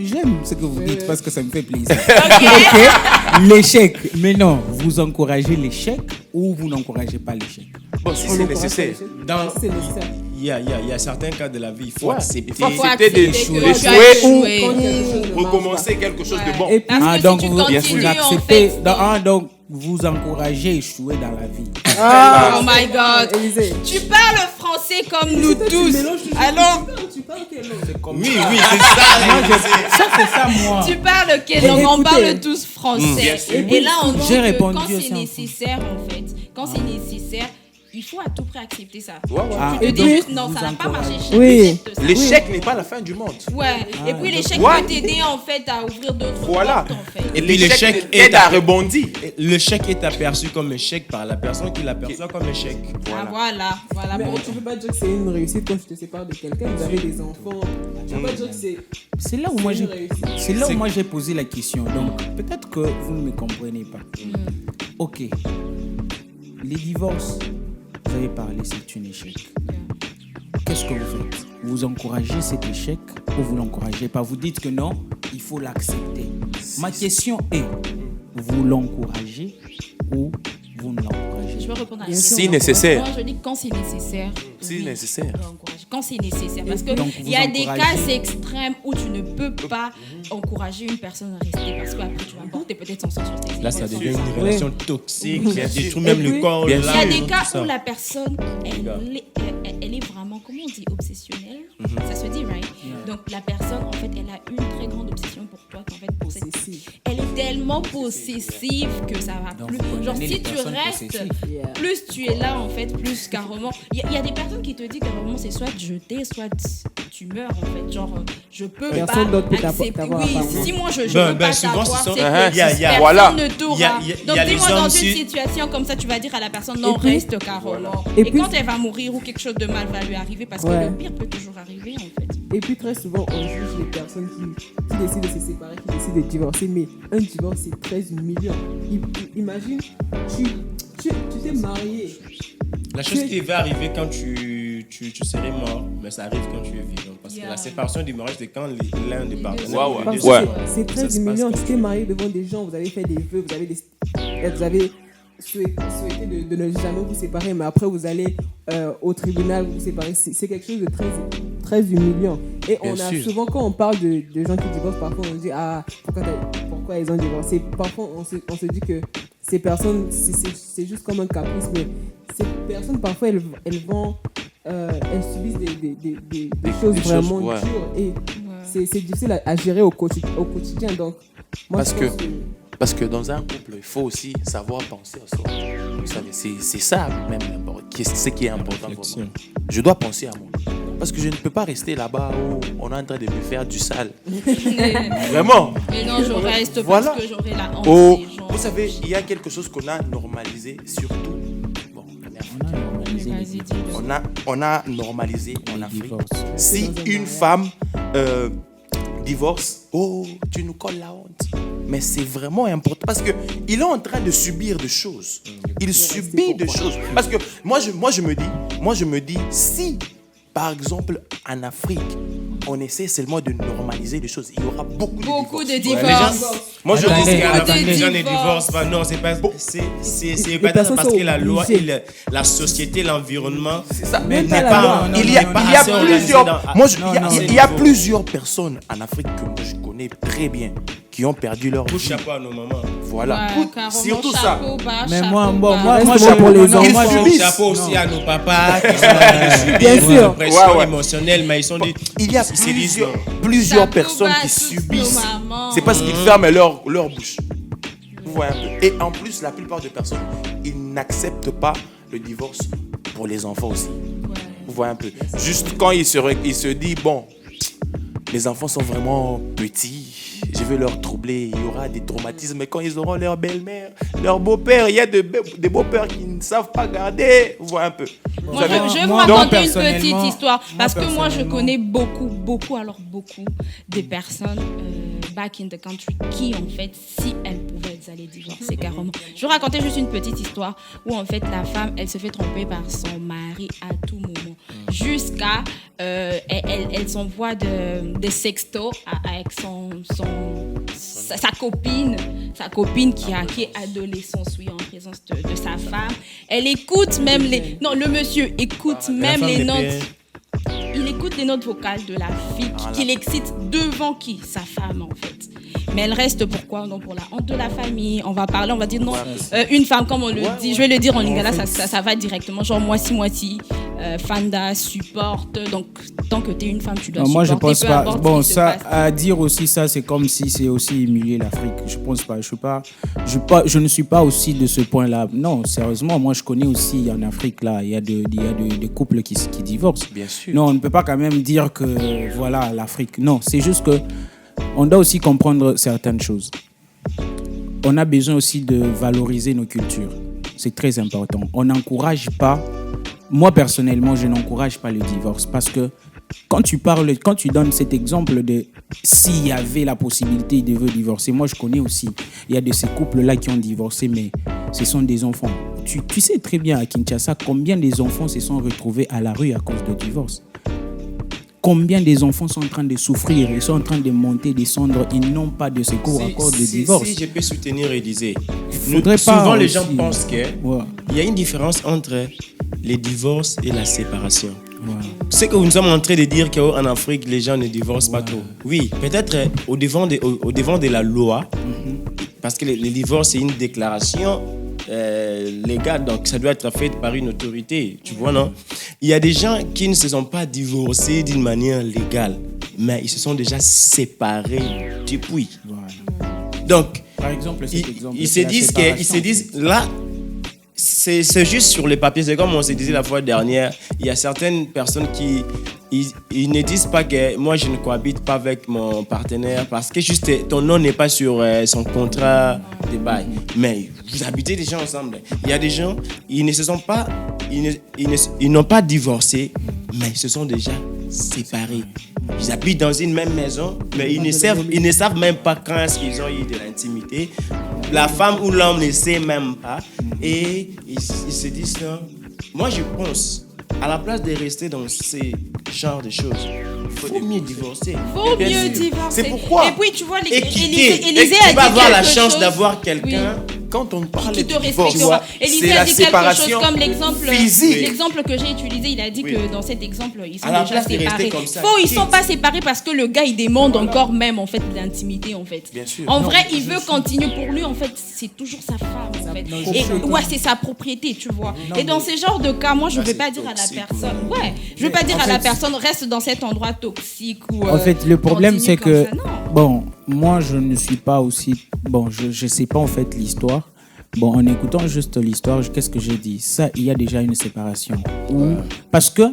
J'aime ce que vous dites parce que ça me fait plaisir. Ok. L'échec. Maintenant, vous encouragez l'échec ou vous n'encouragez pas l'échec?
Bon, si
On
c'est
encourage
nécessaire.
l'échec.
Dans-
C'est nécessaire.
Il y a certains cas de la vie, il faut
Ouais,
accepter.
il faut
Faut
accepter
accepter
d'échouer
que tu as
ou
échoué.
Quand quelque chose ne marche
recommencer quelque chose de bon.
Et puis,
Parce que
donc
si tu
vous,
continues,
vous
en
acceptez,
fait,
donc vous encouragez à échouer dans la vie.
Oh my God.
Élisée.
Tu parles français comme nous
Toi, tu
tous.
mélanges toujours.
Alors,
Tu parles quelle langue?
Oui, c'est ça.
Ça c'est ça moi.
tu parles quelle
Mais
langue? On
écoutez.
parle tous français.
Bien sûr.
Et là, on dit
J'ai
que
répondu
quand
aussi
c'est
en
nécessaire, en fait, quand c'est nécessaire, il faut à tout prix accepter ça.
Ouais, ouais.
Ah,
Tu te
et
dis
puis,
juste, non,
vous
ça n'a pas
encouragez.
marché.
Oui.
J'accepte ça.
L'échec n'est pas la fin du monde.
Ouais. Et puis l'échec
Ouais.
peut t'aider en fait à ouvrir d'autres
Voilà.
portes en fait.
Et puis l'échec
aide à rebondir.
L'échec est aperçu comme échec par la personne qui l'aperçoit comme échec.
Ah, voilà.
Mais
Bon,
tu peux pas dire que c'est une réussite quand tu te sépares de quelqu'un, vous avez des enfants. Tu peux pas dire que
C'est là où moi j'ai,
une réussite.
c'est là où moi j'ai posé la question. Donc peut-être que vous ne me comprenez pas. Ok. Les divorces, vous avez parlé, c'est un échec. Qu'est-ce que vous faites? Vous encouragez cet échec ou vous l'encouragez pas? Vous dites que non, il faut l'accepter. Ma question est, vous l'encouragez ou vous ne l'encouragez
je
pas?
veux répondre à la
Bien sûr,
question.
Si nécessaire.
Moi, je dis quand c'est nécessaire.
Si
oui,
nécessaire.
on encourage. Quand c'est nécessaire. Parce
Donc,
qu'il
vous
y a des cas
encouragez.
extrêmes où tu ne peux pas encourager une personne à rester parce qu'après tu vas porter peut-être son sang sur tes épaules.
Là, ça devient
sans
une
sang.
relation toxique,
Bien
qui
sûr.
détruit même
Et
le
puis,
corps.
bien
Il y a
l'âme,
des
tout
cas
ça.
où la personne, elle est vraiment, comment on dit, obsessionnelle. Ça se dit, right? Donc la personne, en fait, elle a une très grande obsession pour toi. Qu'en fait, pour cette...
Possessive.
Elle est tellement possessive que ça va
Donc,
plus.
vous
Genre,
condamnez
si
les
tu
personnes
restes,
possessives.
Yeah.
plus tu es là, en fait, plus carrément. Il y a des personnes qui te disent carrément, c'est soit jeter, soit tu meurs, en fait. Genre, je peux
Personne
pas
d'autre peut
accepter.
t'avoir
Oui,
apparemment.
si moi je
Ben,
veux pas
souvent,
t'avoir,
ce sont-
c'est que
il y a-
personne
voilà.
ne t'aura.
Il y a- il y a-
Donc,
il y a les
dis-moi, dans
hommes
une
aussi.
situation comme ça, tu vas dire à la personne, non,
Et puis-
reste carrément.
Et
Et
puis-
quand elle va mourir ou quelque chose de mal va lui arriver, parce que
Ouais.
le pire peut toujours arriver, en fait.
Et puis très souvent, on juge les personnes qui décident de se séparer, qui décident de divorcer. Mais un divorce, c'est très humiliant. Imagine, tu t'es marié.
La chose qui va arriver quand tu serais mort, mais ça arrive quand tu es vivant. Parce que
Yeah.
la séparation du mariage, c'est quand l'un des partenaires.
Ouais, ouais.
Parce
les
que
deux
Ouais.
sont-
c'est
ça
très
se
humiliant.
passe
Tu
quand
t'es marié devant des gens, vous avez fait des vœux, vous avez souhaité de ne jamais vous séparer, mais après vous allez au tribunal vous séparer. C'est quelque chose de très humiliant. Et
Bien
on a
sûr.
souvent, quand on parle de gens qui divorcent, parfois on dit ah pourquoi ils ont divorcé. Parfois on se dit que ces personnes c'est juste comme un caprice, mais ces personnes parfois elles subissent des choses
des
vraiment
choses, ouais.
dures et c'est difficile à gérer au quotidien. Donc moi
Parce
je pense
que- Parce que dans un couple, il faut aussi savoir penser à soi. Vous savez, c'est ça même ce qui est important pour moi. Je dois penser à moi. Parce que je ne peux pas rester là-bas où on est en train de me faire du sale. Vraiment.
Mais non, je reste
Voilà.
parce que j'aurai la honte
Oh,
des gens.
vous savez, il y a quelque chose qu'on a normalisé, surtout. Bon, en Afrique.
Vas-y, dis-le.
On a normalisé en
Les
Afrique.
divorces.
Si une femme divorce, oh, tu nous colles la honte. Mais c'est vraiment important parce qu'il est en train de subir des choses. Il subit des choses. Parce que moi je me dis, si par exemple en Afrique, on essaie seulement de normaliser les choses, il y aura beaucoup de divorces.
de
Les gens,
divorces.
moi je
Attendez,
dis qu'à la
attendez.
fin, les gens ne
Divorce.
divorcent pas. Non, c'est pas. C'est pas
personnes
parce
sont
que la loi et
obligées.
la société, l'environnement.
C'est ça.
Mais
Même
n'est
pas la
pas.
loi.
Non,
Il y a,
pas
il y a
assez organisé
plusieurs,
dans-
moi,
non,
il y a
niveau.
plusieurs personnes en Afrique que moi je connais très bien qui ont perdu leur
Coup de
vie.
chapeau à nos mamans.
Voilà.
Ouais, carrément,
Surtout ça.
chapeau bas,
Mais
chapeau
moi, bon,
bas.
moi,
Reste
je-
pour les
non,
enfants.
moi, je-
Coup de chapeau aussi à nos papas qui sont en train de subir
Bien
une
sûr.
pression
Ouais, ouais.
émotionnelle, mais ils sont des.
Il y a
ils se disent,
plusieurs
Chapeau
personnes
bas
qui
à toutes
subissent.
nos mamans.
C'est parce qu'ils ferment leur bouche. Vous voyez un peu. Et en plus, la plupart des personnes, ils n'acceptent pas le divorce pour les enfants aussi. Vous voyez un peu. Juste quand ils se disent, bon, les enfants sont vraiment petits, je vais leur troubler, il y aura des traumatismes. Mais quand ils auront leur belle-mère, leur beau-père, il y a des beaux-pères qui ne savent pas garder. Vous voyez un peu.
Moi, je vais vous raconter une petite histoire. Parce que moi, je connais beaucoup de personnes back in the country qui, en fait, si elles pouvaient, elles allaient divorcer carrément. Je vais vous raconter juste une petite histoire où, en fait, la femme, elle se fait tromper par son mari à tout moment. Jusqu'à... elle s'envoie des sextos avec sa copine qui est adolescente, oui, en présence de sa femme. Elle écoute même le monsieur écoute même les notes. Il écoute les notes vocales de la fille qui l'excite devant qui? Sa femme, en fait. Mais elle reste pourquoi? Non, pour la honte de la famille. On va parler, on va dire non. Une femme, comme on le dit, je vais le dire en lingala, ça va directement. Genre moitié. Fanda supporte. Donc, tant que tu es une femme, tu dois supporter.
Moi, je pense pas. Bon, ça, à dire aussi ça, c'est comme si c'est aussi humilier l'Afrique. Je pense pas. Je ne suis pas aussi de ce point-là. Non, sérieusement, moi, je connais aussi en Afrique, là, il y a des couples qui divorcent.
Bien sûr.
Non, on ne peut pas quand même dire que, voilà, l'Afrique. Non, c'est juste que on doit aussi comprendre certaines choses. On a besoin aussi de valoriser nos cultures. C'est très important. On n'encourage pas. Moi, personnellement, je n'encourage pas le divorce parce que quand tu donnes cet exemple de s'il y avait la possibilité de divorcer, moi, je connais aussi, il y a de ces couples-là qui ont divorcé, mais ce sont des enfants. Tu sais très bien à Kinshasa combien des enfants se sont retrouvés à la rue à cause de divorce. Combien des enfants sont en train de souffrir, ils sont en train de monter, descendre, ils n'ont pas de secours à cause de divorce.
Si je peux soutenir Élisée,
souvent
les gens pensent qu'il y a une différence entre les divorces et la séparation. C'est que nous sommes en train de dire qu'en Afrique, les gens ne divorcent pas trop. Oui, peut-être au devant de la loi, parce que le divorce, c'est une déclaration légale, donc ça doit être fait par une autorité, tu vois, non? Il y a des gens qui ne se sont pas divorcés d'une manière légale, mais ils se sont déjà séparés depuis. Donc,
par exemple,
ils se disent là, c'est juste sur les papiers. C'est comme on se disait la fois dernière, il y a certaines personnes qui ils ne disent pas que moi je ne cohabite pas avec mon partenaire parce que juste ton nom n'est pas sur son contrat de bail. Mais vous habitez déjà ensemble. Il y a des gens, ils n'ont pas divorcé, mais ils se sont déjà séparés. Ils habitent dans une même maison, mais ils ne savent même pas quand est-ce qu'ils ont eu de l'intimité. La femme ou l'homme ne sait même pas. Et ils se disent non. Moi, je pense, à la place de rester dans ces genres de choses, il faut mieux divorcer.
C'est
pourquoi.
Et puis, tu vois,
Élisée a dit tu vas avoir la chance d'avoir quelqu'un.
Oui.
Quand on parle
qui
de
te
divorce,
Élisée a dit quelque chose comme l'exemple que j'ai utilisé. Il a dit que dans cet exemple, ils sont déjà séparés. Ils sont pas séparés parce que le gars, il demande encore même en fait de l'intimité en fait.
Bien sûr.
En vrai, il veut continuer. Pour lui, en fait, c'est toujours sa femme en fait. Et c'est sa propriété, tu vois. Et dans ce genre de cas, moi, je vais pas dire à la personne, je vais pas dire à la personne reste dans cet endroit toxique ou.
En fait, le problème c'est que moi, je ne suis pas aussi je sais pas en fait l'histoire. Bon, en écoutant juste l'histoire, qu'est-ce que j'ai dit? Ça, il y a déjà une séparation. Parce que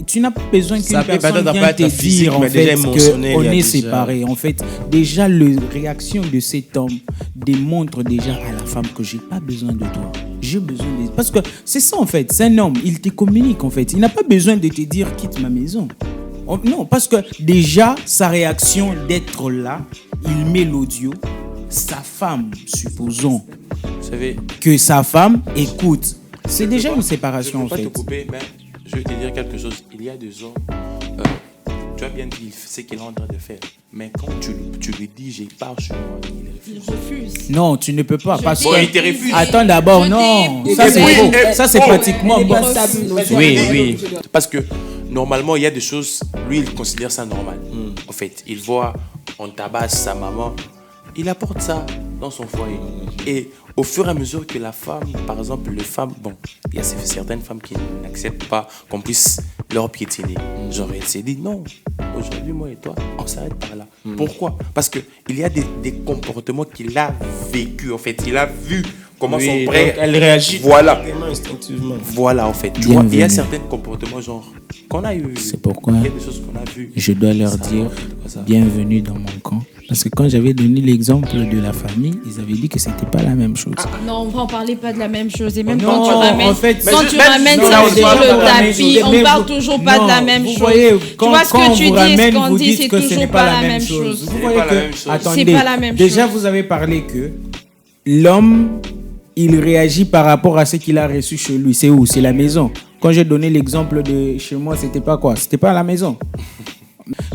tu n'as pas besoin qu'une personne vienne te dire en fait qu'on est séparés. En fait, déjà, la réaction de cet homme démontre déjà à la femme que j'ai pas besoin de toi. J'ai besoin de... Parce que c'est ça en fait, c'est un homme, il te communique en fait. Il n'a pas besoin de te dire quitte ma maison. Non, parce que déjà, sa réaction d'être là, il met l'audio. Sa femme, supposons que sa femme écoute. C'est déjà une séparation en fait.
Je ne vais pas te couper, mais je vais te dire quelque chose. Il y a des hommes, tu as bien dit ce qu'il est en train de faire. Mais quand tu lui dis, j'ai pars chez moi, il
refuse.
Non, tu ne peux pas. Parce que...
il te refuse.
Attends d'abord, non. Ça, c'est faux. Ça, c'est pratiquement...
Oui. Parce que normalement, il y a des choses, lui, il considère ça normal. En fait, il voit, on tabasse sa maman. Il apporte ça dans son foyer. Et au fur et à mesure que la femme, par exemple, il y a certaines femmes qui n'acceptent pas qu'on puisse leur piétiner. Genre, elle s'est dit, non, aujourd'hui, moi et toi, on s'arrête par là. Pourquoi? Parce qu'il y a des comportements qu'il a vécu, en fait. Il a vu comment son frère...
Elle réagit
instinctivement. Voilà, en fait. Tu vois, il y a certains comportements, genre, qu'on a eu.
C'est pourquoi
il y a des choses qu'on a vues.
Je dois leur dire, bienvenue dans mon camp. Parce que quand j'avais donné l'exemple de la famille, ils avaient dit que c'était pas la même chose.
Non, on ne parlait pas de la même chose. Et même
Non,
quand tu ramènes,
en fait,
quand tu ramènes
non,
ça
non,
sur
déjà,
le
vous ramènez-
tapis, on
mais
parle
vous-
toujours pas de la
non,
même
vous
chose.
voyez, quand,
tu vois ce
quand
que tu
vous
dis et ce
ramène,
qu'on
vous
dit,
dites
c'est
que ce
toujours
n'est pas la même chose. Vous voyez
pas la
que,
même chose.
attendez,
C'est pas la même
déjà
chose.
vous avez parlé que l'homme, il réagit par rapport à ce qu'il a reçu chez lui. C'est où? C'est la maison. Quand j'ai donné l'exemple de chez moi, c'était pas quoi? C'était pas à la maison.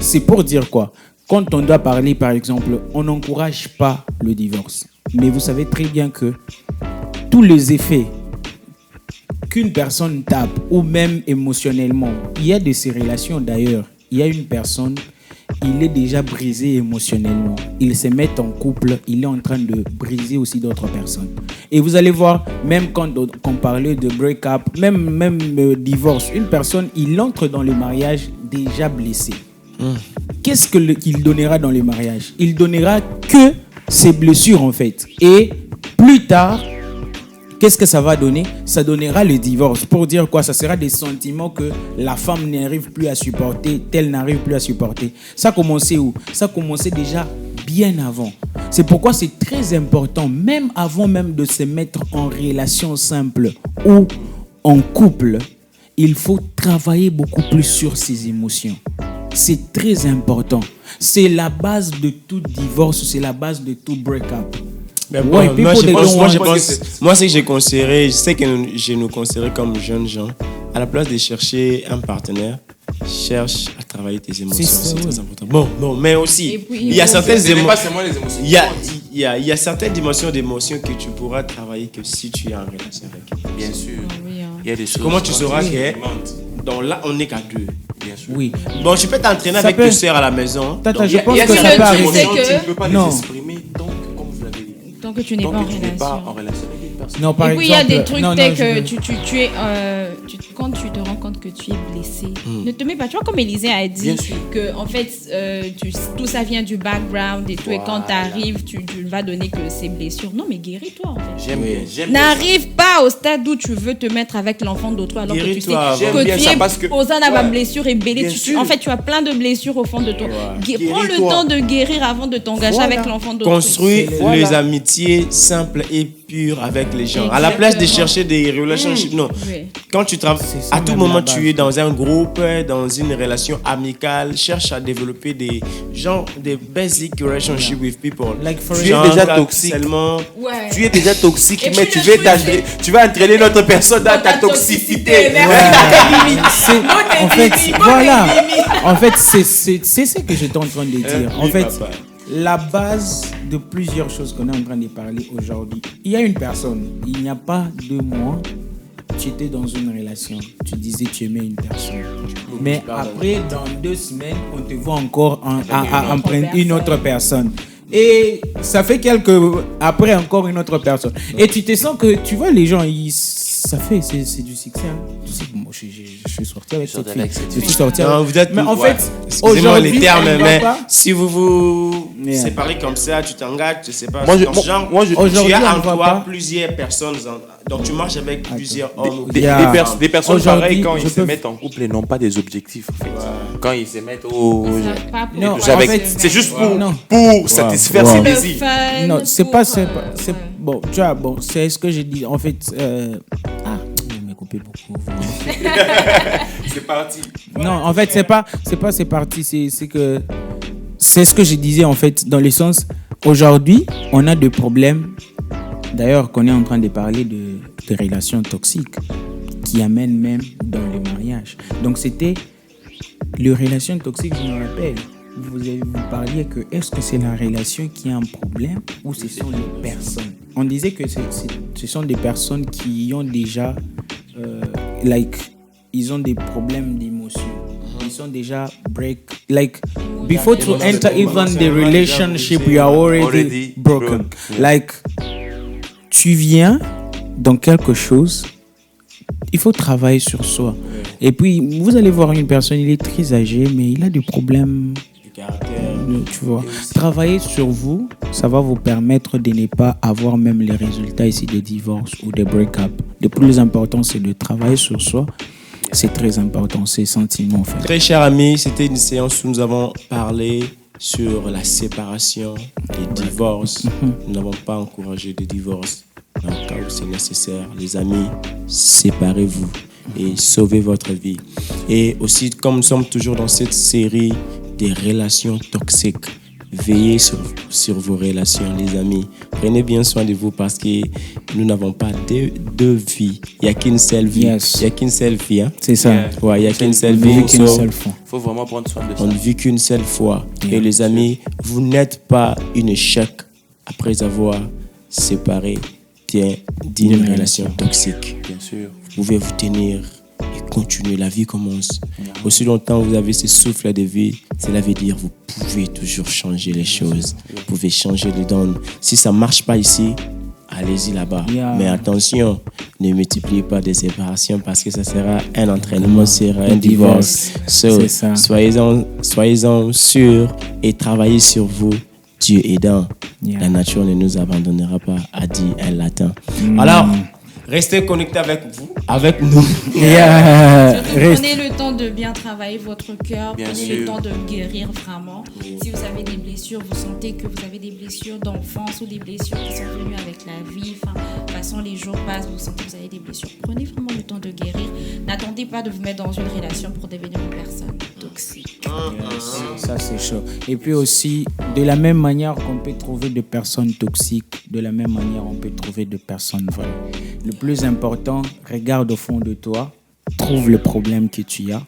C'est pour dire quoi? Quand on doit parler, par exemple, on n'encourage pas le divorce. Mais vous savez très bien que tous les effets qu'une personne tape, ou même émotionnellement, il y a de ces relations d'ailleurs. Il y a une personne, il est déjà brisé émotionnellement. Il se met en couple, il est en train de briser aussi d'autres personnes. Et vous allez voir, même quand on parlait de break-up, même divorce, une personne, il entre dans le mariage déjà blessé. Qu'est-ce qu'il donnera dans le mariage? Il donnera que ses blessures en fait. Et plus tard, qu'est-ce que ça va donner? Ça donnera le divorce. Pour dire quoi? Ça sera des sentiments que la femme n'arrive plus à supporter, tel n'arrive plus à supporter. Ça a commencé où? Ça a commencé déjà bien avant. C'est pourquoi c'est très important, même avant même de se mettre en relation simple ou en couple, il faut travailler beaucoup plus sur ses émotions. C'est très important. C'est la base de tout divorce, c'est la base de tout break-up.
Mais bon, moi, ce que j'ai considéré, je sais que je nous considère comme jeunes gens, à la place de chercher un partenaire, cherche à travailler tes émotions. C'est très important. Bon, mais aussi,
puis,
il y a certaines
C'est
émotions.
pas seulement les émotions.
Il y a certaines dimensions d'émotions que tu pourras travailler que si tu es en relation avec elle.
Bien sûr.
Oui, hein.
Il y a des choses.
Comment tu sauras
qui
que
mentent.
donc là, on n'est qu'à deux.
Bien sûr.
Oui.
Bon, tu peux t'entraîner
Ça
avec
peut-
tes sœurs à la maison.
Tata,
Donc,
je pense
Il y a
que ça peut
certaines
tu sais
arriver.
émotions,
que-
tu ne peux pas les
Non.
exprimer tant que, comme vous l'avez dit,
Tant que tu n'es
tant
pas en
que tu n'es pas
relation.
en relation avec une personne.
Non, par
Et puis il y a
exemple,
des trucs,
non,
dès
non,
que
je-
tu es, quand tu te rends compte que tu es blessé, ne te mets pas. Tu vois, comme Élisée a dit,
Bien sûr.
que en fait, tout ça vient du background et tout, et quand tu
Voilà.
arrives, tu vas donner que ces blessures. Non, mais guéris-toi en fait.
J'aime bien. J'aime bien ça.
N'arrive pas au stade où tu veux te mettre avec l'enfant d'autrui alors que tu sais
Guéris-toi avant.
que
J'aime bien
tu
ça
es
parce que-
posé à ma
Ouais.
blessure et belé.
Bien sûr.
En fait, tu as plein de blessures au fond de toi. Prends le
Guéris-toi.
temps de guérir avant de t'engager
Voilà.
avec l'enfant d'autrui.
Construis
Voilà.
les amitiés simples et pures avec les gens. À la place de chercher des relationships, non.
Oui.
Quand tu travailles,
C'est ça
à tout
même
moment,
la base.
tu es dans un groupe, dans une relation amicale, cherche à développer des basic relationships with people.
Like for
Tu es déjà toxique.
Seulement,
Ouais.
Tu es déjà toxique,
Et
mais
puis
tu
le
veux
truc, c'est-
tu vas entraîner l'autre personne dans ta toxicité.
En fait, voilà. En fait, c'est ce que j'étais en train de dire. En
oui,
fait,
papa.
la base de plusieurs choses qu'on est en train de parler aujourd'hui. Il y a une personne, il n'y a pas 2 mois, tu étais dans une relation. Tu disais que tu aimais une personne. Mais après, dans 2 semaines, on te voit encore à emprunter une autre personne. Et ça fait après encore une autre personne. Et tu te sens que, tu vois, les gens, c'est du succès. Hein. Tu sais que moi, je suis sorti avec cette fille. Je suis sorti
non,
avec...
vous êtes
Mais en
ouais.
fait,
Excusez-moi les
aujourd'hui,
termes,
elle va
mais
pas.
si vous vous
Yeah.
séparez comme ça, tu t'engages, je sais pas.
Moi, je-
dans ce genre,
moi, je-
tu
aujourd'hui,
as
on
en
voit
toi
pas.
plusieurs personnes, donc tu marches avec plusieurs hommes. ou
Des,
Yeah.
des personnes
Aujourd'hui,
pareilles, quand
je
ils se
peux-
mettent en couple, ils n'ont pas des objectifs. En fait. Quand ils se mettent au.
Non,
J'avais-
en fait,
c'est juste pour,
non.
pour satisfaire
Wow.
ses
Wow.
désirs.
Non, c'est pas... Bon, tu vois, bon, c'est ce que j'ai dit. En fait... vous me coupez beaucoup.
C'est parti.
Non, en fait, c'est parti. C'est que... C'est ce que je disais, en fait, dans le sens... Aujourd'hui, on a des problèmes. D'ailleurs, qu'on est en train de parler de relations toxiques qui amènent même dans le mariage. Donc, c'était les relations toxiques, je me rappelle. Vous parliez que est-ce que c'est la relation qui a un problème ou ce sont les personnes? On disait que ce sont des personnes qui ont déjà, ils ont des problèmes d'émotion. Ils sont déjà before to enter even the relationship, you are already broken. Like, tu viens dans quelque chose, il faut travailler sur soi. Et puis, vous allez voir une personne, il est très âgé, mais il a des problèmes. Tu vois, travailler sur vous, ça va vous permettre de ne pas avoir même les résultats ici des divorces ou des break-up. Le plus important, c'est de travailler sur soi. C'est très important, ces sentiments en fait.
Très chers amis, c'était une séance où nous avons parlé sur la séparation, les divorces. Nous n'avons pas encouragé de divorce. Dans le cas où c'est nécessaire, les amis, séparez-vous et sauvez votre vie. Et aussi, comme nous sommes toujours dans cette série des relations toxiques, veillez sur vos relations, les amis. Prenez bien soin de vous parce que nous n'avons pas deux vies. Il n'y a qu'une seule vie.
Yes.
Il n'y a qu'une seule vie. Hein?
C'est ça.
Ouais, il n'y a qu'une seule
On ne
vie.
vit qu'une seule fois.
Il faut vraiment prendre soin de ça.
On ne vit qu'une seule fois. Et les amis, vous n'êtes pas une échec après avoir séparé d'une relation toxique.
Bien sûr.
Vous pouvez vous tenir et continuer. La vie commence. Aussi longtemps que vous avez ce souffle de vie, cela veut dire que vous pouvez toujours changer les choses. Vous pouvez changer les donnes. Si ça ne marche pas ici, allez-y là-bas.
Yeah.
Mais attention, ne multipliez pas des séparations parce que ça sera un entraînement sur un divorce. So,
C'est ça.
soyez-en sûrs et travaillez sur vous. Dieu aidant,
Yeah.
la nature ne nous abandonnera pas, a dit un latin. Alors, restez connectés avec nous.
Yeah.
Surtout,
Reste.
prenez le temps de bien travailler votre cœur,
Bien
prenez
sûr.
le temps de guérir vraiment. Si vous avez des blessures, vous sentez que vous avez des blessures d'enfance ou des blessures qui sont venues avec la vie, de toute façon les jours passent, vous sentez que vous avez des blessures. Prenez vraiment le temps de guérir. N'attendez pas de vous mettre dans une relation pour devenir une personne toxique.
Ça, c'est chaud. Et puis aussi, de la même manière qu'on peut trouver des personnes toxiques, de la même manière, on peut trouver des personnes vraies. Le plus important, regarde au fond de toi, trouve le problème que tu as.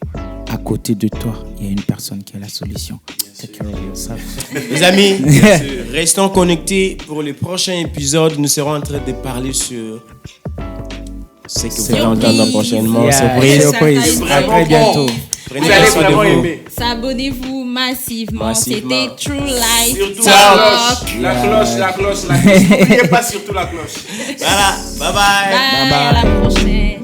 À côté de toi, il y a une personne qui a la solution. Take care of yourself.
Les amis, restons connectés pour le prochain épisode. Nous serons en train de parler sur ce que vous allez entendre prochainement.
Yeah,
Surprise.
surprise. À très bientôt.
Prenez bien soin de vous.
Abonnez-vous massivement.
Massivement.
C'était True Life
Surtout
Talk.
la cloche. N'oubliez pas surtout la cloche.
Voilà, bye bye.
Bye, à la prochaine.